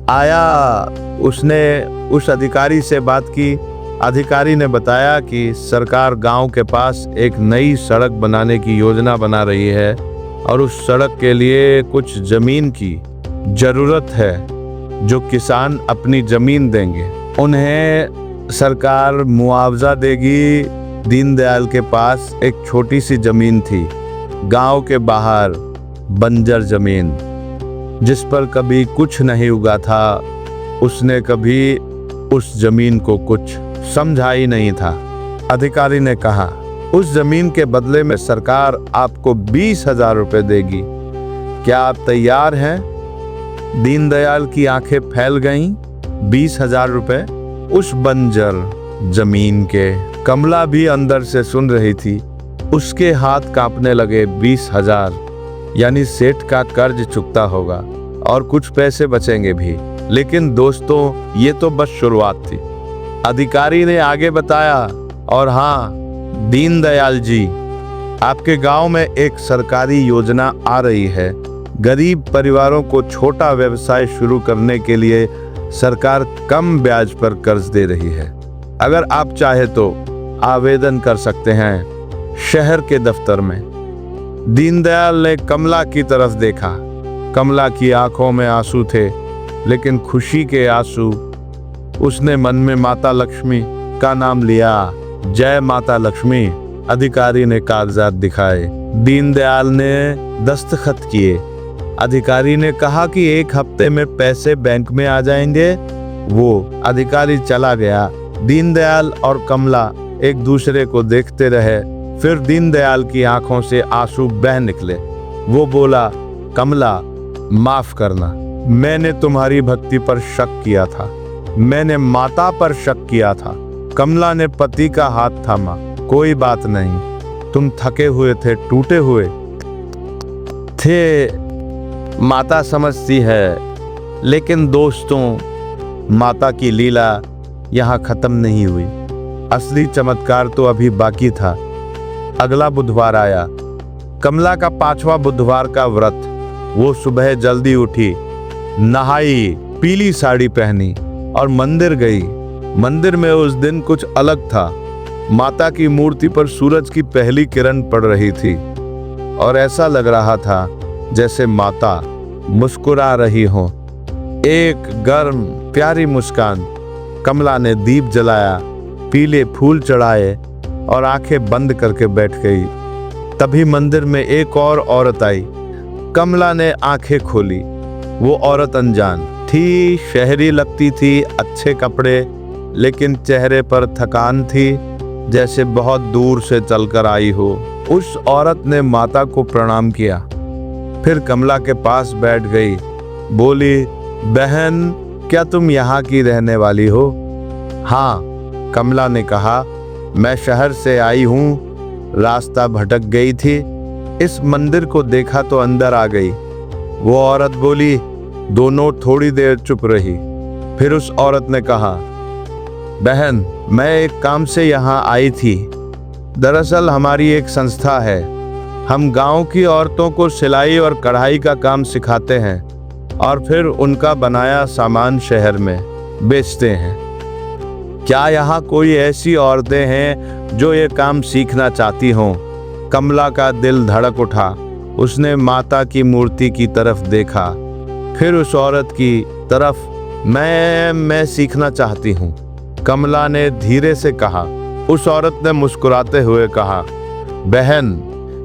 आया। उसने उस अधिकारी से बात की। अधिकारी ने बताया कि सरकार गांव के पास एक नई सड़क बनाने की योजना बना रही है और उस सड़क के लिए कुछ जमीन की जरूरत है, जो किसान अपनी जमीन देंगे। उन्हें सरकार मुआवजा देगी। दीनदयाल के पास एक छोटी सी जमीन थी, गांव के बाहर, बंजर जमीन, जिस पर कभी कुछ नहीं उगा था। उसने कभी उस जमीन को कुछ समझा ही नहीं था। अधिकारी ने कहा, उस जमीन के बदले में सरकार आपको 20,000 रुपए देगी। क्या आप तैयार हैं? दीनदयाल की आंखें फैल गईं। 20,000 रुपए उस बंजर जमीन के। कमला भी अंदर से सुन रही थी। उसके हाथ कांपने लगे। 20,000 यानी सेठ का कर्ज चुकता होगा और कुछ पैसे बचेंगे भी। लेकिन दोस्तों, ये तो बस शुरुआत थी। अधिकारी ने आगे बताया, और हाँ दीनदयाल जी, आपके गांव में एक सरकारी योजना आ रही है। गरीब परिवारों को छोटा व्यवसाय शुरू करने के लिए सरकार कम ब्याज पर कर्ज दे रही है। अगर आप चाहे तो आवेदन कर सकते हैं शहर के दफ्तर में। दीनदयाल ने कमला की तरफ देखा। कमला की आंखों में आंसू थे, लेकिन खुशी के आंसू। उसने मन में माता लक्ष्मी का नाम लिया। जय माता लक्ष्मी। अधिकारी ने कागजात दिखाए। दीनदयाल ने दस्तखत किए। अधिकारी ने कहा कि 1 हफ्ते में पैसे बैंक में आ जाएंगे। वो अधिकारी चला गया। दीनदयाल और कमला एक दूसरे को देखते रहे। फिर दीनदयाल की आंखों से आंसू बह निकले। वो बोला, कमला, माफ करना, मैंने तुम्हारी भक्ति पर शक किया था। मैंने माता पर शक किया था। कमला ने पति का हाथ थामा। कोई बात नहीं, तुम थके हुए थे, टूटे हुए थे, माता समझती है। लेकिन दोस्तों, माता की लीला यहाँ खत्म नहीं हुई। असली चमत्कार तो अभी बाकी था। अगला बुधवार आया, कमला का 5वां बुधवार का व्रत। वो सुबह जल्दी उठी, नहाई, पीली साड़ी पहनी और मंदिर गई। मंदिर में उस दिन कुछ अलग था। माता की मूर्ति पर सूरज की पहली किरण पड़ रही थी और ऐसा लग रहा था जैसे माता मुस्कुरा रही हो। एक गर्म प्यारी मुस्कान। कमला ने दीप जलाया, पीले फूल चढ़ाए और आंखें बंद करके बैठ गई। तभी मंदिर में एक और औरत आई। कमला ने आंखें खोली। वो औरत अनजान थी, शहरी लगती थी, अच्छे कपड़े, लेकिन चेहरे पर थकान थी, जैसे बहुत दूर से चलकर आई हो। उस औरत ने माता को प्रणाम किया, फिर कमला के पास बैठ गई। बोली, बहन, क्या तुम यहाँ की रहने वाली हो? हाँ, कमला ने कहा, मैं शहर से आई हूँ, रास्ता भटक गई थी, इस मंदिर को देखा तो अंदर आ गई। वो औरत बोली। दोनों थोड़ी देर चुप रही। फिर उस औरत ने कहा, बहन, मैं एक काम से यहाँ आई थी। दरअसल हमारी एक संस्था है, हम गांव की औरतों को सिलाई और कढ़ाई का काम सिखाते हैं और फिर उनका बनाया सामान शहर में बेचते हैं। क्या यहाँ कोई ऐसी औरतें हैं जो ये काम सीखना चाहती हों? कमला का दिल धड़क उठा। उसने माता की मूर्ति की तरफ देखा, फिर उस औरत की तरफ। मैं सीखना चाहती हूँ, कमला ने धीरे से कहा। उस औरत ने मुस्कुराते हुए कहा, बहन,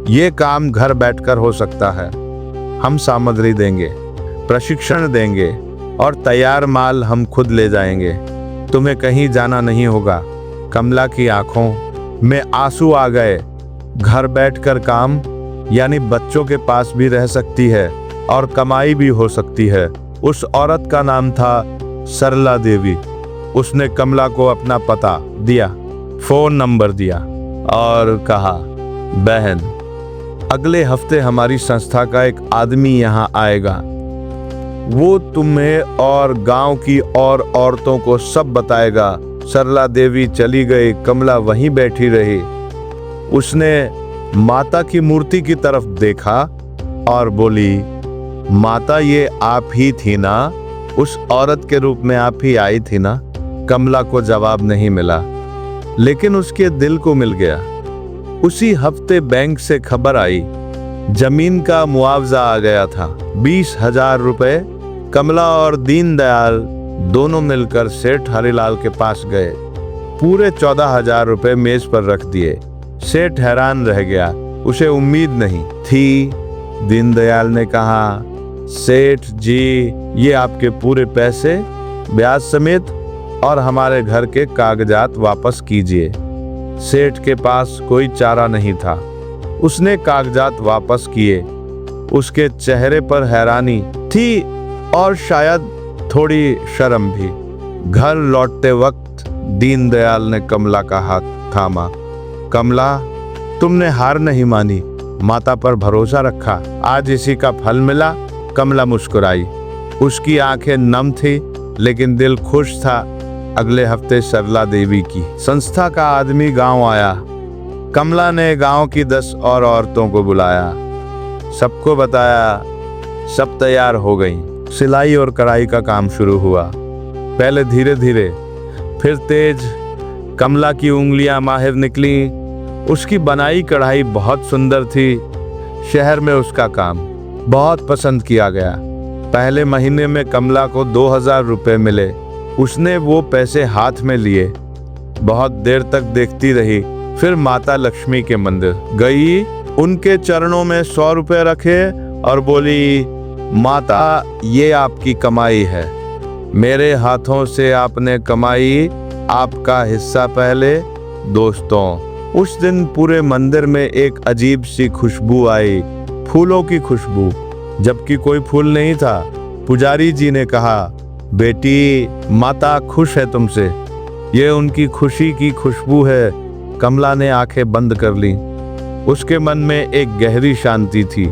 ये काम घर बैठकर हो सकता है। हम सामग्री देंगे, प्रशिक्षण देंगे और तैयार माल हम खुद ले जाएंगे। तुम्हें कहीं जाना नहीं होगा। कमला की आंखों में आंसू आ गए। घर बैठकर काम, यानी बच्चों के पास भी रह सकती है और कमाई भी हो सकती है। उस औरत का नाम था सरला देवी। उसने कमला को अपना पता दिया, फोन नंबर दिया और कहा, बहन, अगले हफ्ते हमारी संस्था का एक आदमी यहाँ आएगा। वो तुम्हें और गांव की और औरतों को सब बताएगा। सरला देवी चली गई। कमला वहीं बैठी रही। उसने माता की मूर्ति की तरफ देखा और बोली, माता, ये आप ही थी ना? उस औरत के रूप में आप ही आई थी ना? कमला को जवाब नहीं मिला, लेकिन उसके दिल को मिल गया। उसी हफ्ते बैंक से खबर आई, जमीन का मुआवजा आ गया था, 20,000 रुपए। कमला और दीनदयाल दोनों मिलकर सेठ हरिलाल के पास गए। पूरे 14,000 रुपए मेज पर रख दिए। सेठ हैरान रह गया, उसे उम्मीद नहीं थी। दीनदयाल ने कहा, सेठ जी, ये आपके पूरे पैसे ब्याज समेत और हमारे घर के कागजात वापस कीजिए। सेठ के पास कोई चारा नहीं था। उसने कागजात वापस किए। उसके चेहरे पर हैरानी थी और शायद थोड़ी शर्म भी। घर लौटते वक्त दीनदयाल ने कमला का हाथ थामा। कमला, तुमने हार नहीं मानी, माता पर भरोसा रखा, आज इसी का फल मिला। कमला मुस्कुराई। उसकी आंखें नम थी, लेकिन दिल खुश था। अगले हफ्ते सरला देवी की संस्था का आदमी गांव आया। कमला ने गांव की 10 और औरतों को बुलाया, सबको बताया। सब तैयार हो गई। सिलाई और कढ़ाई का काम शुरू हुआ। पहले धीरे धीरे, फिर तेज। कमला की उंगलियां माहिर निकली। उसकी बनाई कढ़ाई बहुत सुंदर थी। शहर में उसका काम बहुत पसंद किया गया। पहले महीने में कमला को 2,000 रुपए मिले। उसने वो पैसे हाथ में लिए, बहुत देर तक देखती रही। फिर माता लक्ष्मी के मंदिर गई, उनके चरणों में 100 रुपए रखे और बोली, माता, ये आपकी कमाई है, मेरे हाथों से आपने कमाई, आपका हिस्सा पहले। दोस्तों, उस दिन पूरे मंदिर में एक अजीब सी खुशबू आई, फूलों की खुशबू, जबकि कोई फूल नहीं था। पुजारी जी ने कहा, बेटी, माता खुश है तुमसे, ये उनकी खुशी की खुशबू है। कमला ने आंखें बंद कर ली। उसके मन में एक गहरी शांति थी,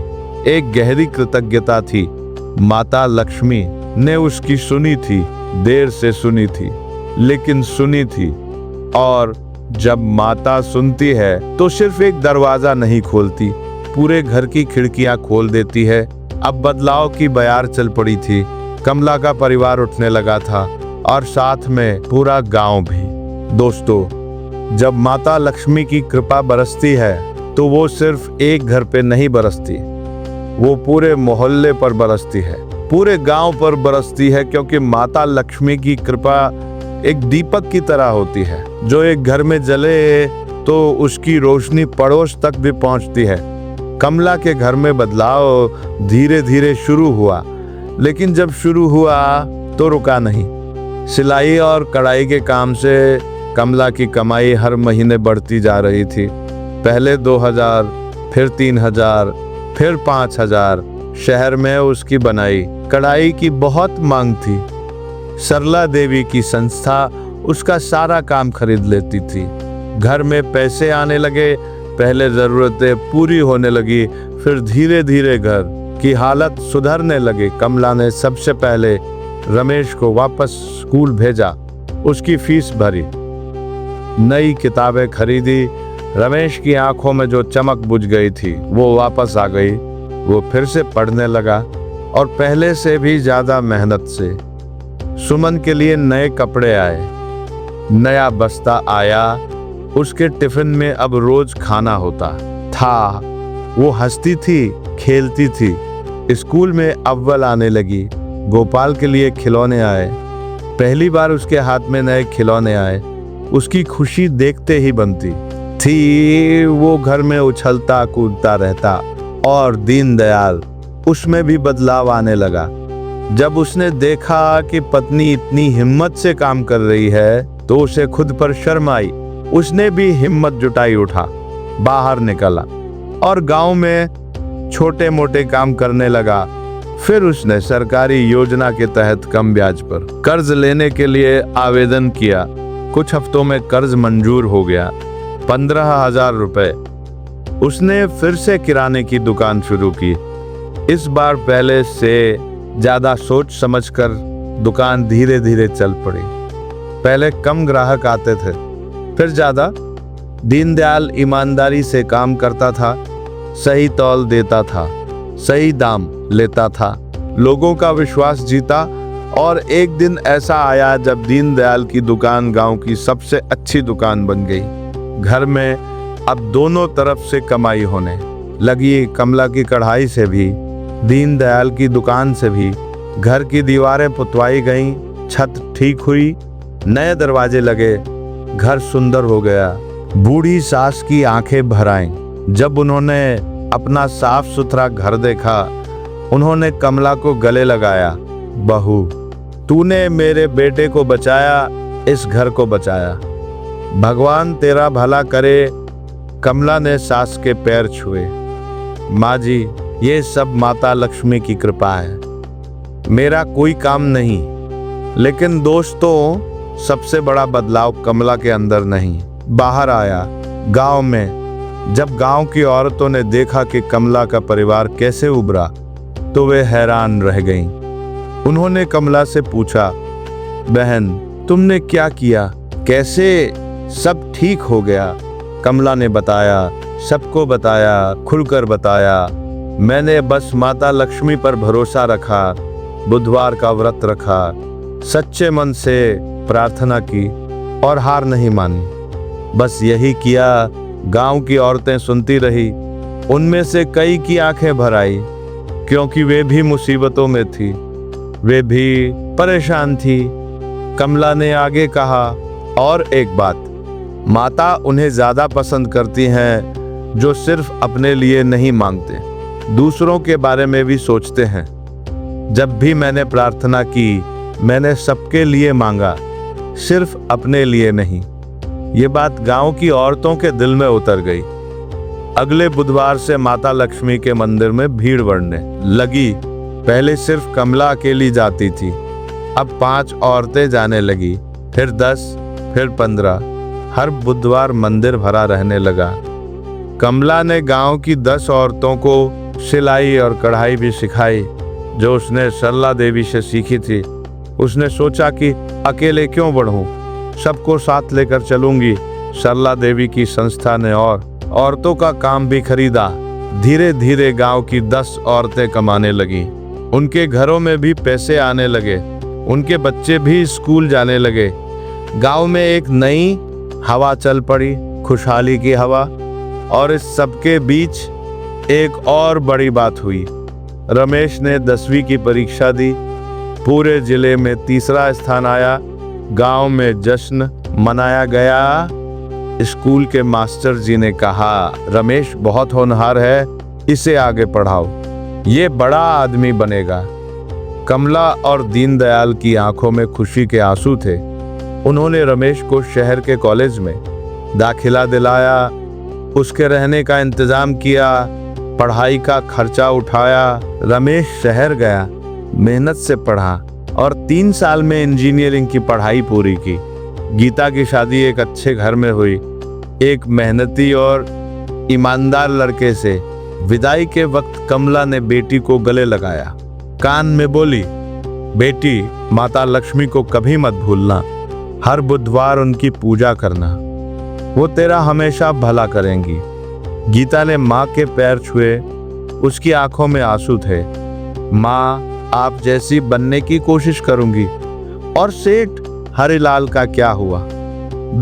एक गहरी कृतज्ञता थी। माता लक्ष्मी ने उसकी सुनी थी, देर से सुनी थी, लेकिन सुनी थी। और जब माता सुनती है तो सिर्फ एक दरवाजा नहीं खोलती, पूरे घर की खिड़कियां खोल देती है। अब बदलाव की बयार चल पड़ी थी। कमला का परिवार उठने लगा था और साथ में पूरा गांव भी। दोस्तों, जब माता लक्ष्मी की कृपा बरसती है तो वो सिर्फ एक घर पे नहीं बरसती, वो पूरे मोहल्ले पर बरसती है, पूरे गांव पर बरसती है। क्योंकि माता लक्ष्मी की कृपा एक दीपक की तरह होती है, जो एक घर में जले तो उसकी रोशनी पड़ोस तक भी पहुंचती है। कमला के घर में बदलाव धीरे धीरे शुरू हुआ, लेकिन जब शुरू हुआ तो रुका नहीं। सिलाई और कढ़ाई के काम से कमला की कमाई हर महीने बढ़ती जा रही थी। पहले 2000, फिर 3000, फिर 5000। शहर में उसकी बनाई कढ़ाई की बहुत मांग थी। सरला देवी की संस्था उसका सारा काम खरीद लेती थी। घर में पैसे आने लगे, पहले जरूरतें पूरी होने लगी, फिर धीरे धीरे घर की हालत सुधरने लगी। कमला ने सबसे पहले रमेश को वापस स्कूल भेजा, उसकी फीस भरी, नई किताबें खरीदी। रमेश की आंखों में जो चमक बुझ गई थी वो वापस आ गई। वो फिर से पढ़ने लगा और पहले से भी ज्यादा मेहनत से। सुमन के लिए नए कपड़े आए, नया बस्ता आया। उसके टिफिन में अब रोज खाना होता था। वो हंसती थी, खेलती थी। स्कूल में अव्वल आने लगी। गोपाल के लिए खिलौने आए। पहली बार उसके हाथ में नए खिलौने आए। उसकी खुशी देखते ही बनती थी। वो घर में उछलता कूदता रहता। और दीनदयाल, उसमें भी बदलाव आने लगा। जब उसने देखा कि पत्नी इतनी हिम्मत से काम कर रही है तो उसे खुद पर शर्म आई। उसने भी हिम्मत जुटाई, उठा, बाहर निकला और गांव में छोटे मोटे काम करने लगा। फिर उसने सरकारी योजना के तहत कम ब्याज पर कर्ज लेने के लिए आवेदन किया। कुछ हफ्तों में कर्ज मंजूर हो गया, 15,000 रुपए। उसने फिर से किराने की दुकान शुरू की। इस बार पहले से ज्यादा सोच समझकर दुकान धीरे धीरे चल पड़ी। पहले कम ग्राहक आते थे, फिर ज्यादा। दीनदयाल ईमानदारी से काम करता था, सही तौल देता था, सही दाम लेता था, लोगों का विश्वास जीता। और एक दिन ऐसा आया जब दीनदयाल की दुकान गांव की सबसे अच्छी दुकान बन गई। घर में अब दोनों तरफ से कमाई होने लगी। कमला की कढ़ाई से भी, दीनदयाल की दुकान से भी। घर की दीवारें पुतवाई गईं, छत ठीक हुई, नए दरवाजे लगे, घर सुंदर हो गया। बूढ़ी सास की आंखें भर आईं जब उन्होंने अपना साफ सुथरा घर देखा। उन्होंने कमला को गले लगाया। बहू, तूने मेरे बेटे को बचाया, इस घर को बचाया, भगवान तेरा भला करे। कमला ने सास के पैर छुए। माँ जी, ये सब माता लक्ष्मी की कृपा है, मेरा कोई काम नहीं। लेकिन दोस्तों, सबसे बड़ा बदलाव कमला के अंदर नहीं, बाहर आया। गांव में जब गांव की औरतों ने देखा कि कमला का परिवार कैसे उभरा तो वे हैरान रह गईं। उन्होंने कमला से पूछा, बहन, तुमने क्या किया, कैसे सब ठीक हो गया? कमला ने बताया, सबको बताया, खुलकर बताया। मैंने बस माता लक्ष्मी पर भरोसा रखा, बुधवार का व्रत रखा, सच्चे मन से प्रार्थना की और हार नहीं मानी। बस यही किया। गांव की औरतें सुनती रही। उनमें से कई की आंखें भर आई, क्योंकि वे भी मुसीबतों में थी, वे भी परेशान थी। कमला ने आगे कहा, और एक बात, माता उन्हें ज्यादा पसंद करती हैं जो सिर्फ अपने लिए नहीं मांगते, दूसरों के बारे में भी सोचते हैं। जब भी मैंने प्रार्थना की, मैंने सबके लिए मांगा, सिर्फ अपने लिए नहीं। ये बात गांव की औरतों के दिल में उतर गई। अगले बुधवार से माता लक्ष्मी के मंदिर में भीड़ बढ़ने लगी। पहले सिर्फ कमला अकेली जाती थी, अब 5 औरतें जाने लगी, फिर 10, फिर 15। हर बुधवार मंदिर भरा रहने लगा। कमला ने गांव की 10 औरतों को सिलाई और कढ़ाई भी सिखाई, जो उसने सरला देवी से सीखी थी। उसने सोचा कि अकेले क्यों बढ़ूं, सबको साथ लेकर चलूंगी। सरला देवी की संस्था ने और औरतों का काम भी खरीदा। धीरे धीरे गांव की 10 औरतें कमाने लगी। उनके घरों में भी पैसे आने लगे, उनके बच्चे भी स्कूल जाने लगे। गांव में एक नई हवा चल पड़ी, खुशहाली की हवा। और इस सबके बीच एक और बड़ी बात हुई। रमेश ने 10वीं की परीक्षा दी, पूरे जिले में 3रा स्थान आया। गांव में जश्न मनाया गया। स्कूल के मास्टर जी ने कहा, रमेश बहुत होनहार है, इसे आगे पढ़ाओ, ये बड़ा आदमी बनेगा। कमला और दीनदयाल की आंखों में खुशी के आंसू थे। उन्होंने रमेश को शहर के कॉलेज में दाखिला दिलाया, उसके रहने का इंतजाम किया, पढ़ाई का खर्चा उठाया। रमेश शहर गया, मेहनत से पढ़ा और 3 साल में इंजीनियरिंग की पढ़ाई पूरी की। गीता की शादी एक अच्छे घर में हुई, एक मेहनती और ईमानदार लड़के से। विदाई के वक्त कमला ने बेटी को गले लगाया, कान में बोली, बेटी, माता लक्ष्मी को कभी मत भूलना, हर बुधवार उनकी पूजा करना, वो तेरा हमेशा भला करेंगी। गीता ने माँ के पैर छुए, उसकी आंखों में आंसू थे। माँ, आप जैसी बनने की कोशिश करूंगी। और सेठ हरिलाल का क्या हुआ?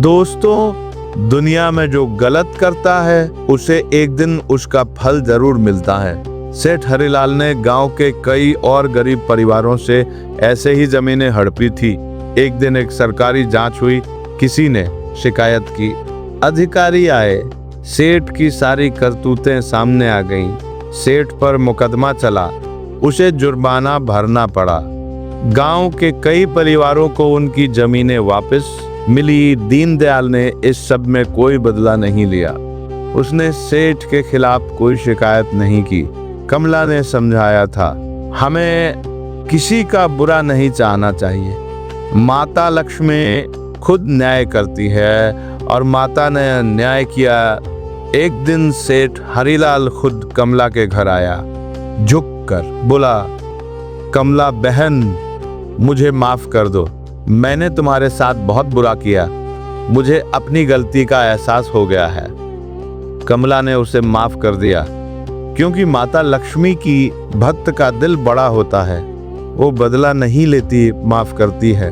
दोस्तों, दुनिया में जो गलत करता है उसे एक दिन उसका फल जरूर मिलता है। सेठ हरिलाल ने गांव के कई और गरीब परिवारों से ऐसे ही जमीनें हड़पी थी। एक दिन एक सरकारी जांच हुई, किसी ने शिकायत की, अधिकारी आए, सेठ की सारी करतूतें सामने आ गईं। सेठ पर मुकदमा चला, उसे जुर्माना भरना पड़ा। गांव के कई परिवारों को उनकी जमीनें वापस मिली। दीनदयाल ने इस सब में कोई बदला नहीं लिया, उसने सेठ के खिलाफ कोई शिकायत नहीं की। कमला ने समझाया था, हमें किसी का बुरा नहीं चाहना चाहिए। माता लक्ष्मी खुद न्याय करती है और माता ने न्याय किया। एक दिन सेठ हरिलाल खुद कमला के घर आया, झुककर बोला, कमला बहन, मुझे माफ कर दो, मैंने तुम्हारे साथ बहुत बुरा किया, मुझे अपनी गलती का एहसास हो गया है। कमला ने उसे माफ कर दिया, क्योंकि माता लक्ष्मी की भक्त का दिल बड़ा होता है, वो बदला नहीं लेती, माफ करती है।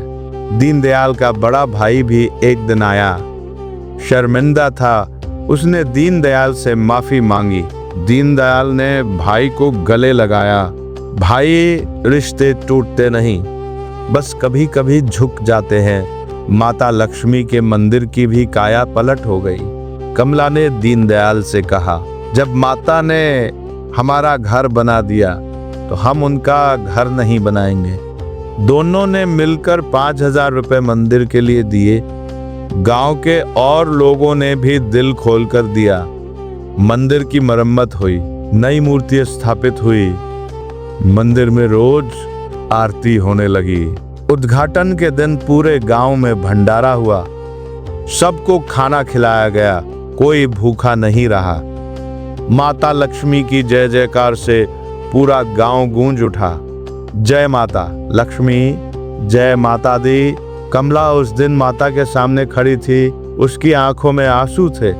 दीनदयाल का बड़ा भाई भी एक दिन आया, शर्मिंदा था, उसने दीनदयाल से माफी मांगी। दीनदयाल ने भाई को गले लगाया। भाई, रिश्ते टूटते नहीं, बस कभी कभी झुक जाते हैं। माता लक्ष्मी के मंदिर की भी काया पलट हो गई। कमला ने दीनदयाल से कहा, जब माता ने हमारा घर बना दिया तो हम उनका घर नहीं बनाएंगे। दोनों ने मिलकर 5,000 रुपए मंदिर के लिए दिए। गांव के और लोगों ने भी दिल खोलकर दिया। मंदिर की मरम्मत हुई, नई मूर्ति स्थापित हुई, मंदिर में रोज आरती होने लगी। उद्घाटन के दिन पूरे गांव में भंडारा हुआ, सबको खाना खिलाया गया, कोई भूखा नहीं रहा। माता लक्ष्मी की जय जयकार से पूरा गांव गूंज उठा। जय माता लक्ष्मी, जय माता दी। कमला उस दिन माता के सामने खड़ी थी, उसकी आंखों में आंसू थे,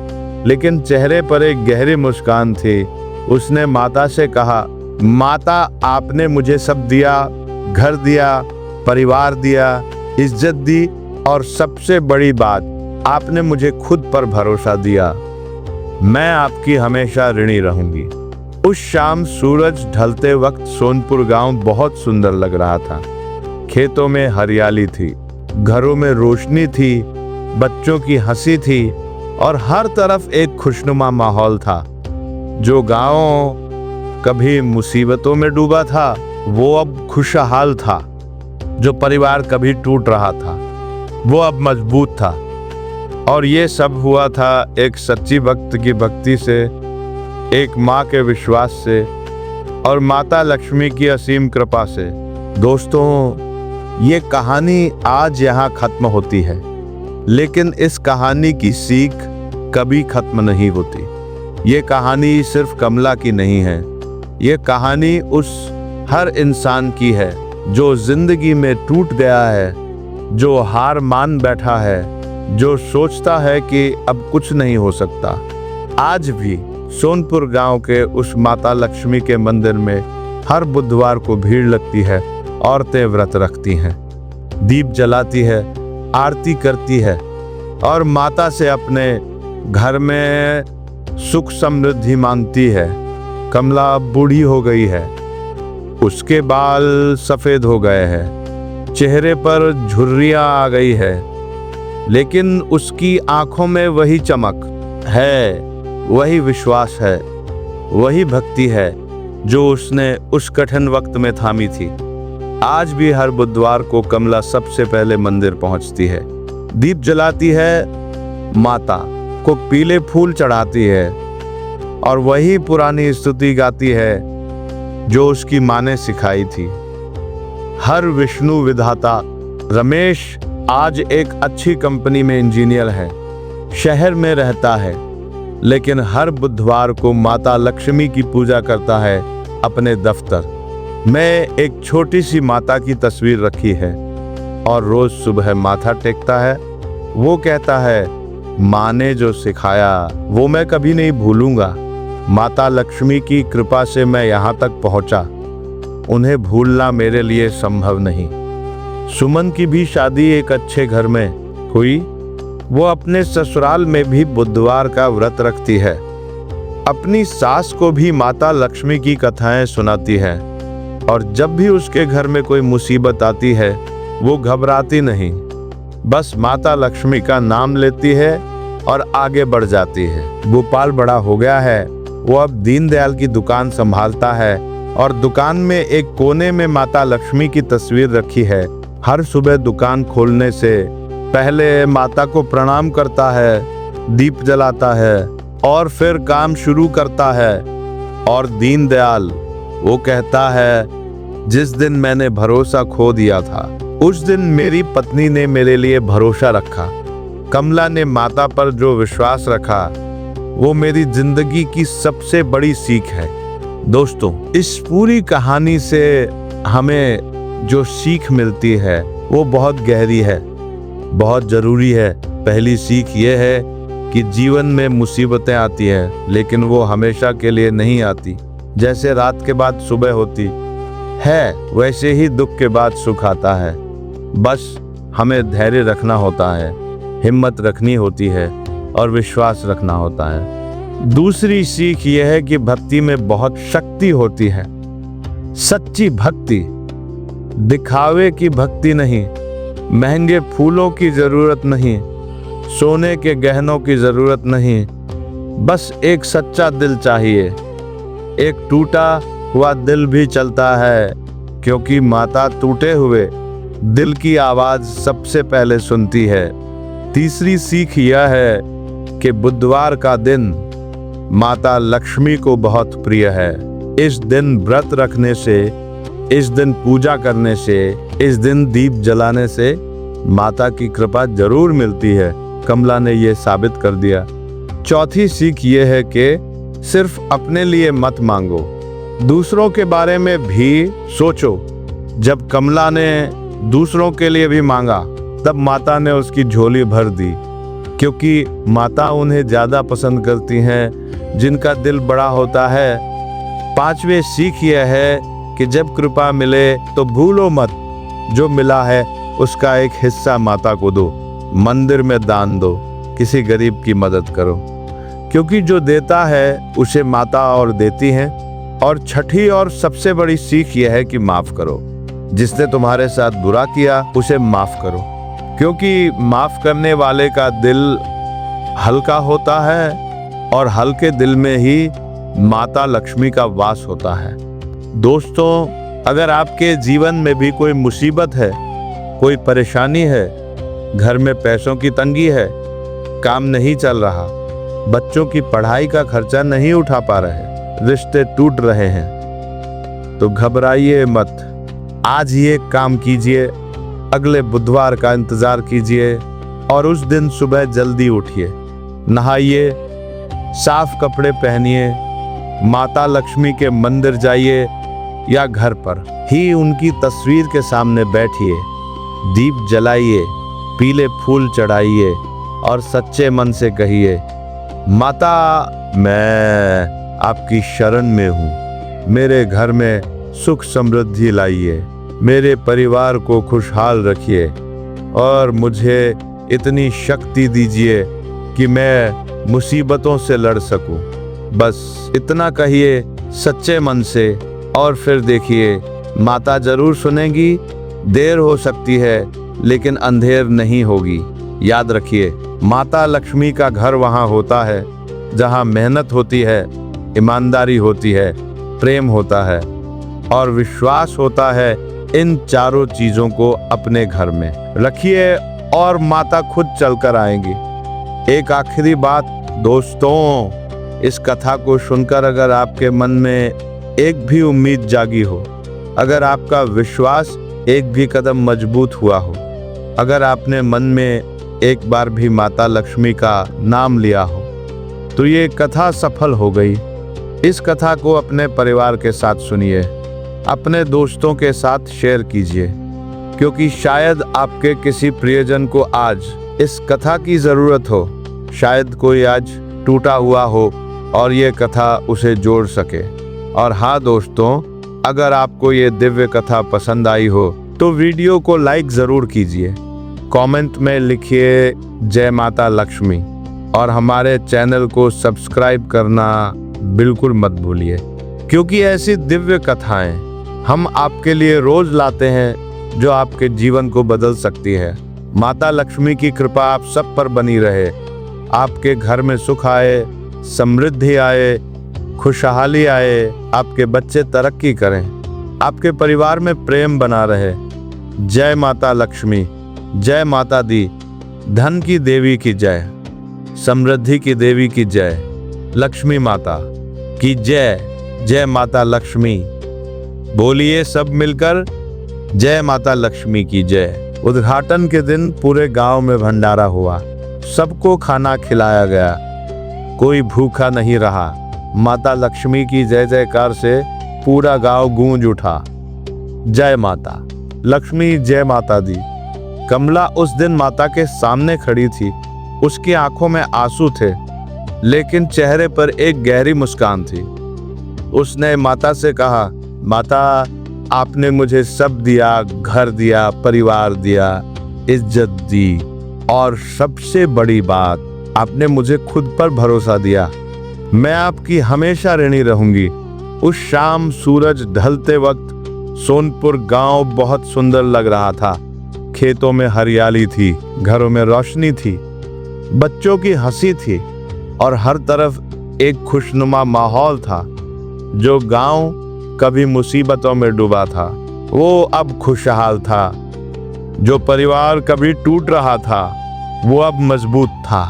लेकिन चेहरे पर एक गहरी मुस्कान थी। उसने माता से कहा, माता, आपने मुझे सब दिया, घर दिया, परिवार दिया, इज्जत दी और सबसे बड़ी बात, आपने मुझे खुद पर भरोसा दिया। मैं आपकी हमेशा ऋणी रहूंगी। उस शाम सूरज ढलते वक्त सोनपुर गांव बहुत सुंदर लग रहा था। खेतों में हरियाली थी, घरों में रोशनी थी, बच्चों की हंसी थी और हर तरफ एक खुशनुमा माहौल था। जो गांव कभी मुसीबतों में डूबा था, वो अब खुशहाल था। जो परिवार कभी टूट रहा था, वो अब मजबूत था। और ये सब हुआ था एक सच्ची भक्त की भक्ति से, एक माँ के विश्वास से और माता लक्ष्मी की असीम कृपा से। दोस्तों, ये कहानी आज यहाँ खत्म होती है, लेकिन इस कहानी की सीख कभी खत्म नहीं होती। ये कहानी सिर्फ कमला की नहीं है, ये कहानी उस हर इंसान की है जो जिंदगी में टूट गया है, जो हार मान बैठा है, जो सोचता है कि अब कुछ नहीं हो सकता। आज भी सोनपुर गांव के उस माता लक्ष्मी के मंदिर में हर बुधवार को भीड़ लगती है। औरतें व्रत रखती हैं, दीप जलाती है, आरती करती है और माता से अपने घर में सुख समृद्धि मांगती है। कमला अब बूढ़ी हो गई है, उसके बाल सफेद हो गए हैं, चेहरे पर झुर्रियां आ गई है, लेकिन उसकी आंखों में वही चमक है, वही विश्वास है, वही भक्ति है जो उसने उस कठिन वक्त में थामी थी। आज भी हर बुधवार को कमला सबसे पहले मंदिर पहुंचती है, दीप जलाती है, माता को पीले फूल चढ़ाती है और वही पुरानी स्तुति गाती है जो उसकी माँ ने सिखाई थी। हर विष्णु विधाता रमेश आज एक अच्छी कंपनी में इंजीनियर है, शहर में रहता है, लेकिन हर बुधवार को माता लक्ष्मी की पूजा करता है अपने दफ्तर में। एक छोटी सी माता की तस्वीर रखी है और रोज सुबह माथा टेकता है। वो कहता है, माँ ने जो सिखाया वो मैं कभी नहीं भूलूंगा। माता लक्ष्मी की कृपा से मैं यहाँ तक पहुँचा, उन्हें भूलना मेरे लिए संभव नहीं। सुमन की भी शादी एक अच्छे घर में हुई। वो अपने ससुराल में भी बुधवार का व्रत रखती है, अपनी सास को भी माता लक्ष्मी की कथाएं सुनाती है और जब भी उसके घर में कोई मुसीबत आती है वो घबराती नहीं, बस माता लक्ष्मी का नाम लेती है और आगे बढ़ जाती है। गोपाल बड़ा हो गया है, वो अब दीनदयाल की दुकान संभालता है और दुकान में एक कोने में माता लक्ष्मी की तस्वीर रखी है। हर सुबह दुकान खोलने से पहले माता को प्रणाम करता है, दीप जलाता है और फिर काम शुरू करता है। और दीनदयाल वो कहता है, जिस दिन मैंने भरोसा खो दिया था उस दिन मेरी पत्नी ने मेरे लिए भरोसा रखा। कमला ने माता पर जो विश्वास रखा वो मेरी जिंदगी की सबसे बड़ी सीख है। दोस्तों, इस पूरी कहानी से हमें जो सीख मिलती है वो बहुत गहरी है, बहुत जरूरी है। पहली सीख ये है कि जीवन में मुसीबतें आती हैं, लेकिन वो हमेशा के लिए नहीं आती। जैसे रात के बाद सुबह होती है, वैसे ही दुख के बाद सुख आता है। बस हमें धैर्य रखना होता है, हिम्मत रखनी होती है और विश्वास रखना होता है। दूसरी सीख यह है कि भक्ति में बहुत शक्ति होती है। सच्ची भक्ति दिखावे की भक्ति नहीं, महंगे फूलों की जरूरत नहीं, सोने के गहनों की जरूरत नहीं, बस एक सच्चा दिल चाहिए। एक टूटा हुआ दिल भी चलता है, क्योंकि माता टूटे हुए दिल की आवाज सबसे पहले सुनती है। तीसरी सीख यह है कि बुधवार का दिन माता लक्ष्मी को बहुत प्रिय है। इस दिन व्रत रखने से, इस दिन पूजा करने से, इस दिन दीप जलाने से माता की कृपा जरूर मिलती है। कमला ने यह साबित कर दिया। चौथी सीख ये है कि सिर्फ अपने लिए मत मांगो, दूसरों के बारे में भी सोचो। जब कमला ने दूसरों के लिए भी मांगा तब माता ने उसकी झोली भर दी, क्योंकि माता उन्हें ज्यादा पसंद करती हैं जिनका दिल बड़ा होता है। पांचवी सीख यह है कि जब कृपा मिले तो भूलो मत, जो मिला है उसका एक हिस्सा माता को दो, मंदिर में दान दो, किसी गरीब की मदद करो, क्योंकि जो देता है उसे माता और देती हैं। और छठी और सबसे बड़ी सीख यह है कि माफ करो। जिसने तुम्हारे साथ बुरा किया उसे माफ करो, क्योंकि माफ करने वाले का दिल हल्का होता है और हल्के दिल में ही माता लक्ष्मी का वास होता है। दोस्तों, अगर आपके जीवन में भी कोई मुसीबत है, कोई परेशानी है, घर में पैसों की तंगी है, काम नहीं चल रहा, बच्चों की पढ़ाई का खर्चा नहीं उठा पा रहे, रिश्ते टूट रहे हैं, तो घबराइए मत। आज ये काम कीजिए, अगले बुधवार का इंतजार कीजिए और उस दिन सुबह जल्दी उठिए, नहाइए, साफ कपड़े पहनिए, माता लक्ष्मी के मंदिर जाइए या घर पर ही उनकी तस्वीर के सामने बैठिए, दीप जलाइए, पीले फूल चढ़ाइए और सच्चे मन से कहिए, माता मैं आपकी शरण में हूँ, मेरे घर में सुख समृद्धि लाइए, मेरे परिवार को खुशहाल रखिए और मुझे इतनी शक्ति दीजिए कि मैं मुसीबतों से लड़ सकूं। बस इतना कहिए सच्चे मन से और फिर देखिए माता जरूर सुनेगी। देर हो सकती है लेकिन अंधेर नहीं होगी। याद रखिए, माता लक्ष्मी का घर वहां होता है जहां मेहनत होती है, ईमानदारी होती है, प्रेम होता है और विश्वास होता है। इन चारों चीजों को अपने घर में रखिए और माता खुद चलकर आएंगी। एक आखिरी बात दोस्तों, इस कथा को सुनकर अगर आपके मन में एक भी उम्मीद जागी हो, अगर आपका विश्वास एक भी कदम मजबूत हुआ हो, अगर आपने मन में एक बार भी माता लक्ष्मी का नाम लिया हो, तो ये कथा सफल हो गई। इस कथा को अपने परिवार के साथ सुनिए, अपने दोस्तों के साथ शेयर कीजिए, क्योंकि शायद आपके किसी प्रियजन को आज इस कथा की जरूरत हो। शायद कोई आज टूटा हुआ हो और ये कथा उसे जोड़ सके। और हाँ दोस्तों, अगर आपको ये दिव्य कथा पसंद आई हो तो वीडियो को लाइक जरूर कीजिए, कमेंट में लिखिए जय माता लक्ष्मी और हमारे चैनल को सब्सक्राइब करना बिल्कुल मत भूलिए, क्योंकि ऐसी दिव्य कथाएं हम आपके लिए रोज लाते हैं जो आपके जीवन को बदल सकती है। माता लक्ष्मी की कृपा आप सब पर बनी रहे, आपके घर में सुख आए, समृद्धि आए, खुशहाली आए, आपके बच्चे तरक्की करें, आपके परिवार में प्रेम बना रहे। जय माता लक्ष्मी, जय माता दी, धन की देवी की जय, समृद्धि की देवी की जय, लक्ष्मी माता की जय। जय माता लक्ष्मी, बोलिए सब मिलकर जय माता लक्ष्मी की जय। उद्घाटन के दिन पूरे गांव में भंडारा हुआ, सबको खाना खिलाया गया, कोई भूखा नहीं रहा। माता लक्ष्मी की जय जयकार से पूरा गांव गूंज उठा। जय माता लक्ष्मी, जय माता दी। कमला उस दिन माता के सामने खड़ी थी, उसकी आंखों में आंसू थे, लेकिन चेहरे पर एक गहरी मुस्कान थी। उसने माता से कहा, माता आपने मुझे सब दिया, घर दिया, परिवार दिया, इज्जत दी और सबसे बड़ी बात, आपने मुझे खुद पर भरोसा दिया। मैं आपकी हमेशा ऋणी रहूंगी। उस शाम सूरज ढलते वक्त सोनपुर गांव बहुत सुंदर लग रहा था। खेतों में हरियाली थी, घरों में रोशनी थी, बच्चों की हंसी थी और हर तरफ एक खुशनुमा माहौल था। जो गांव कभी मुसीबतों में डूबा था वो अब खुशहाल था। जो परिवार कभी टूट रहा था वो अब मजबूत था।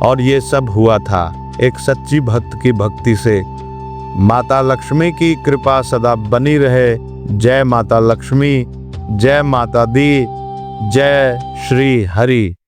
और ये सब हुआ था एक सच्ची भक्त की भक्ति से। माता लक्ष्मी की कृपा सदा बनी रहे। जय माता लक्ष्मी, जय माता दी, जय श्री हरि।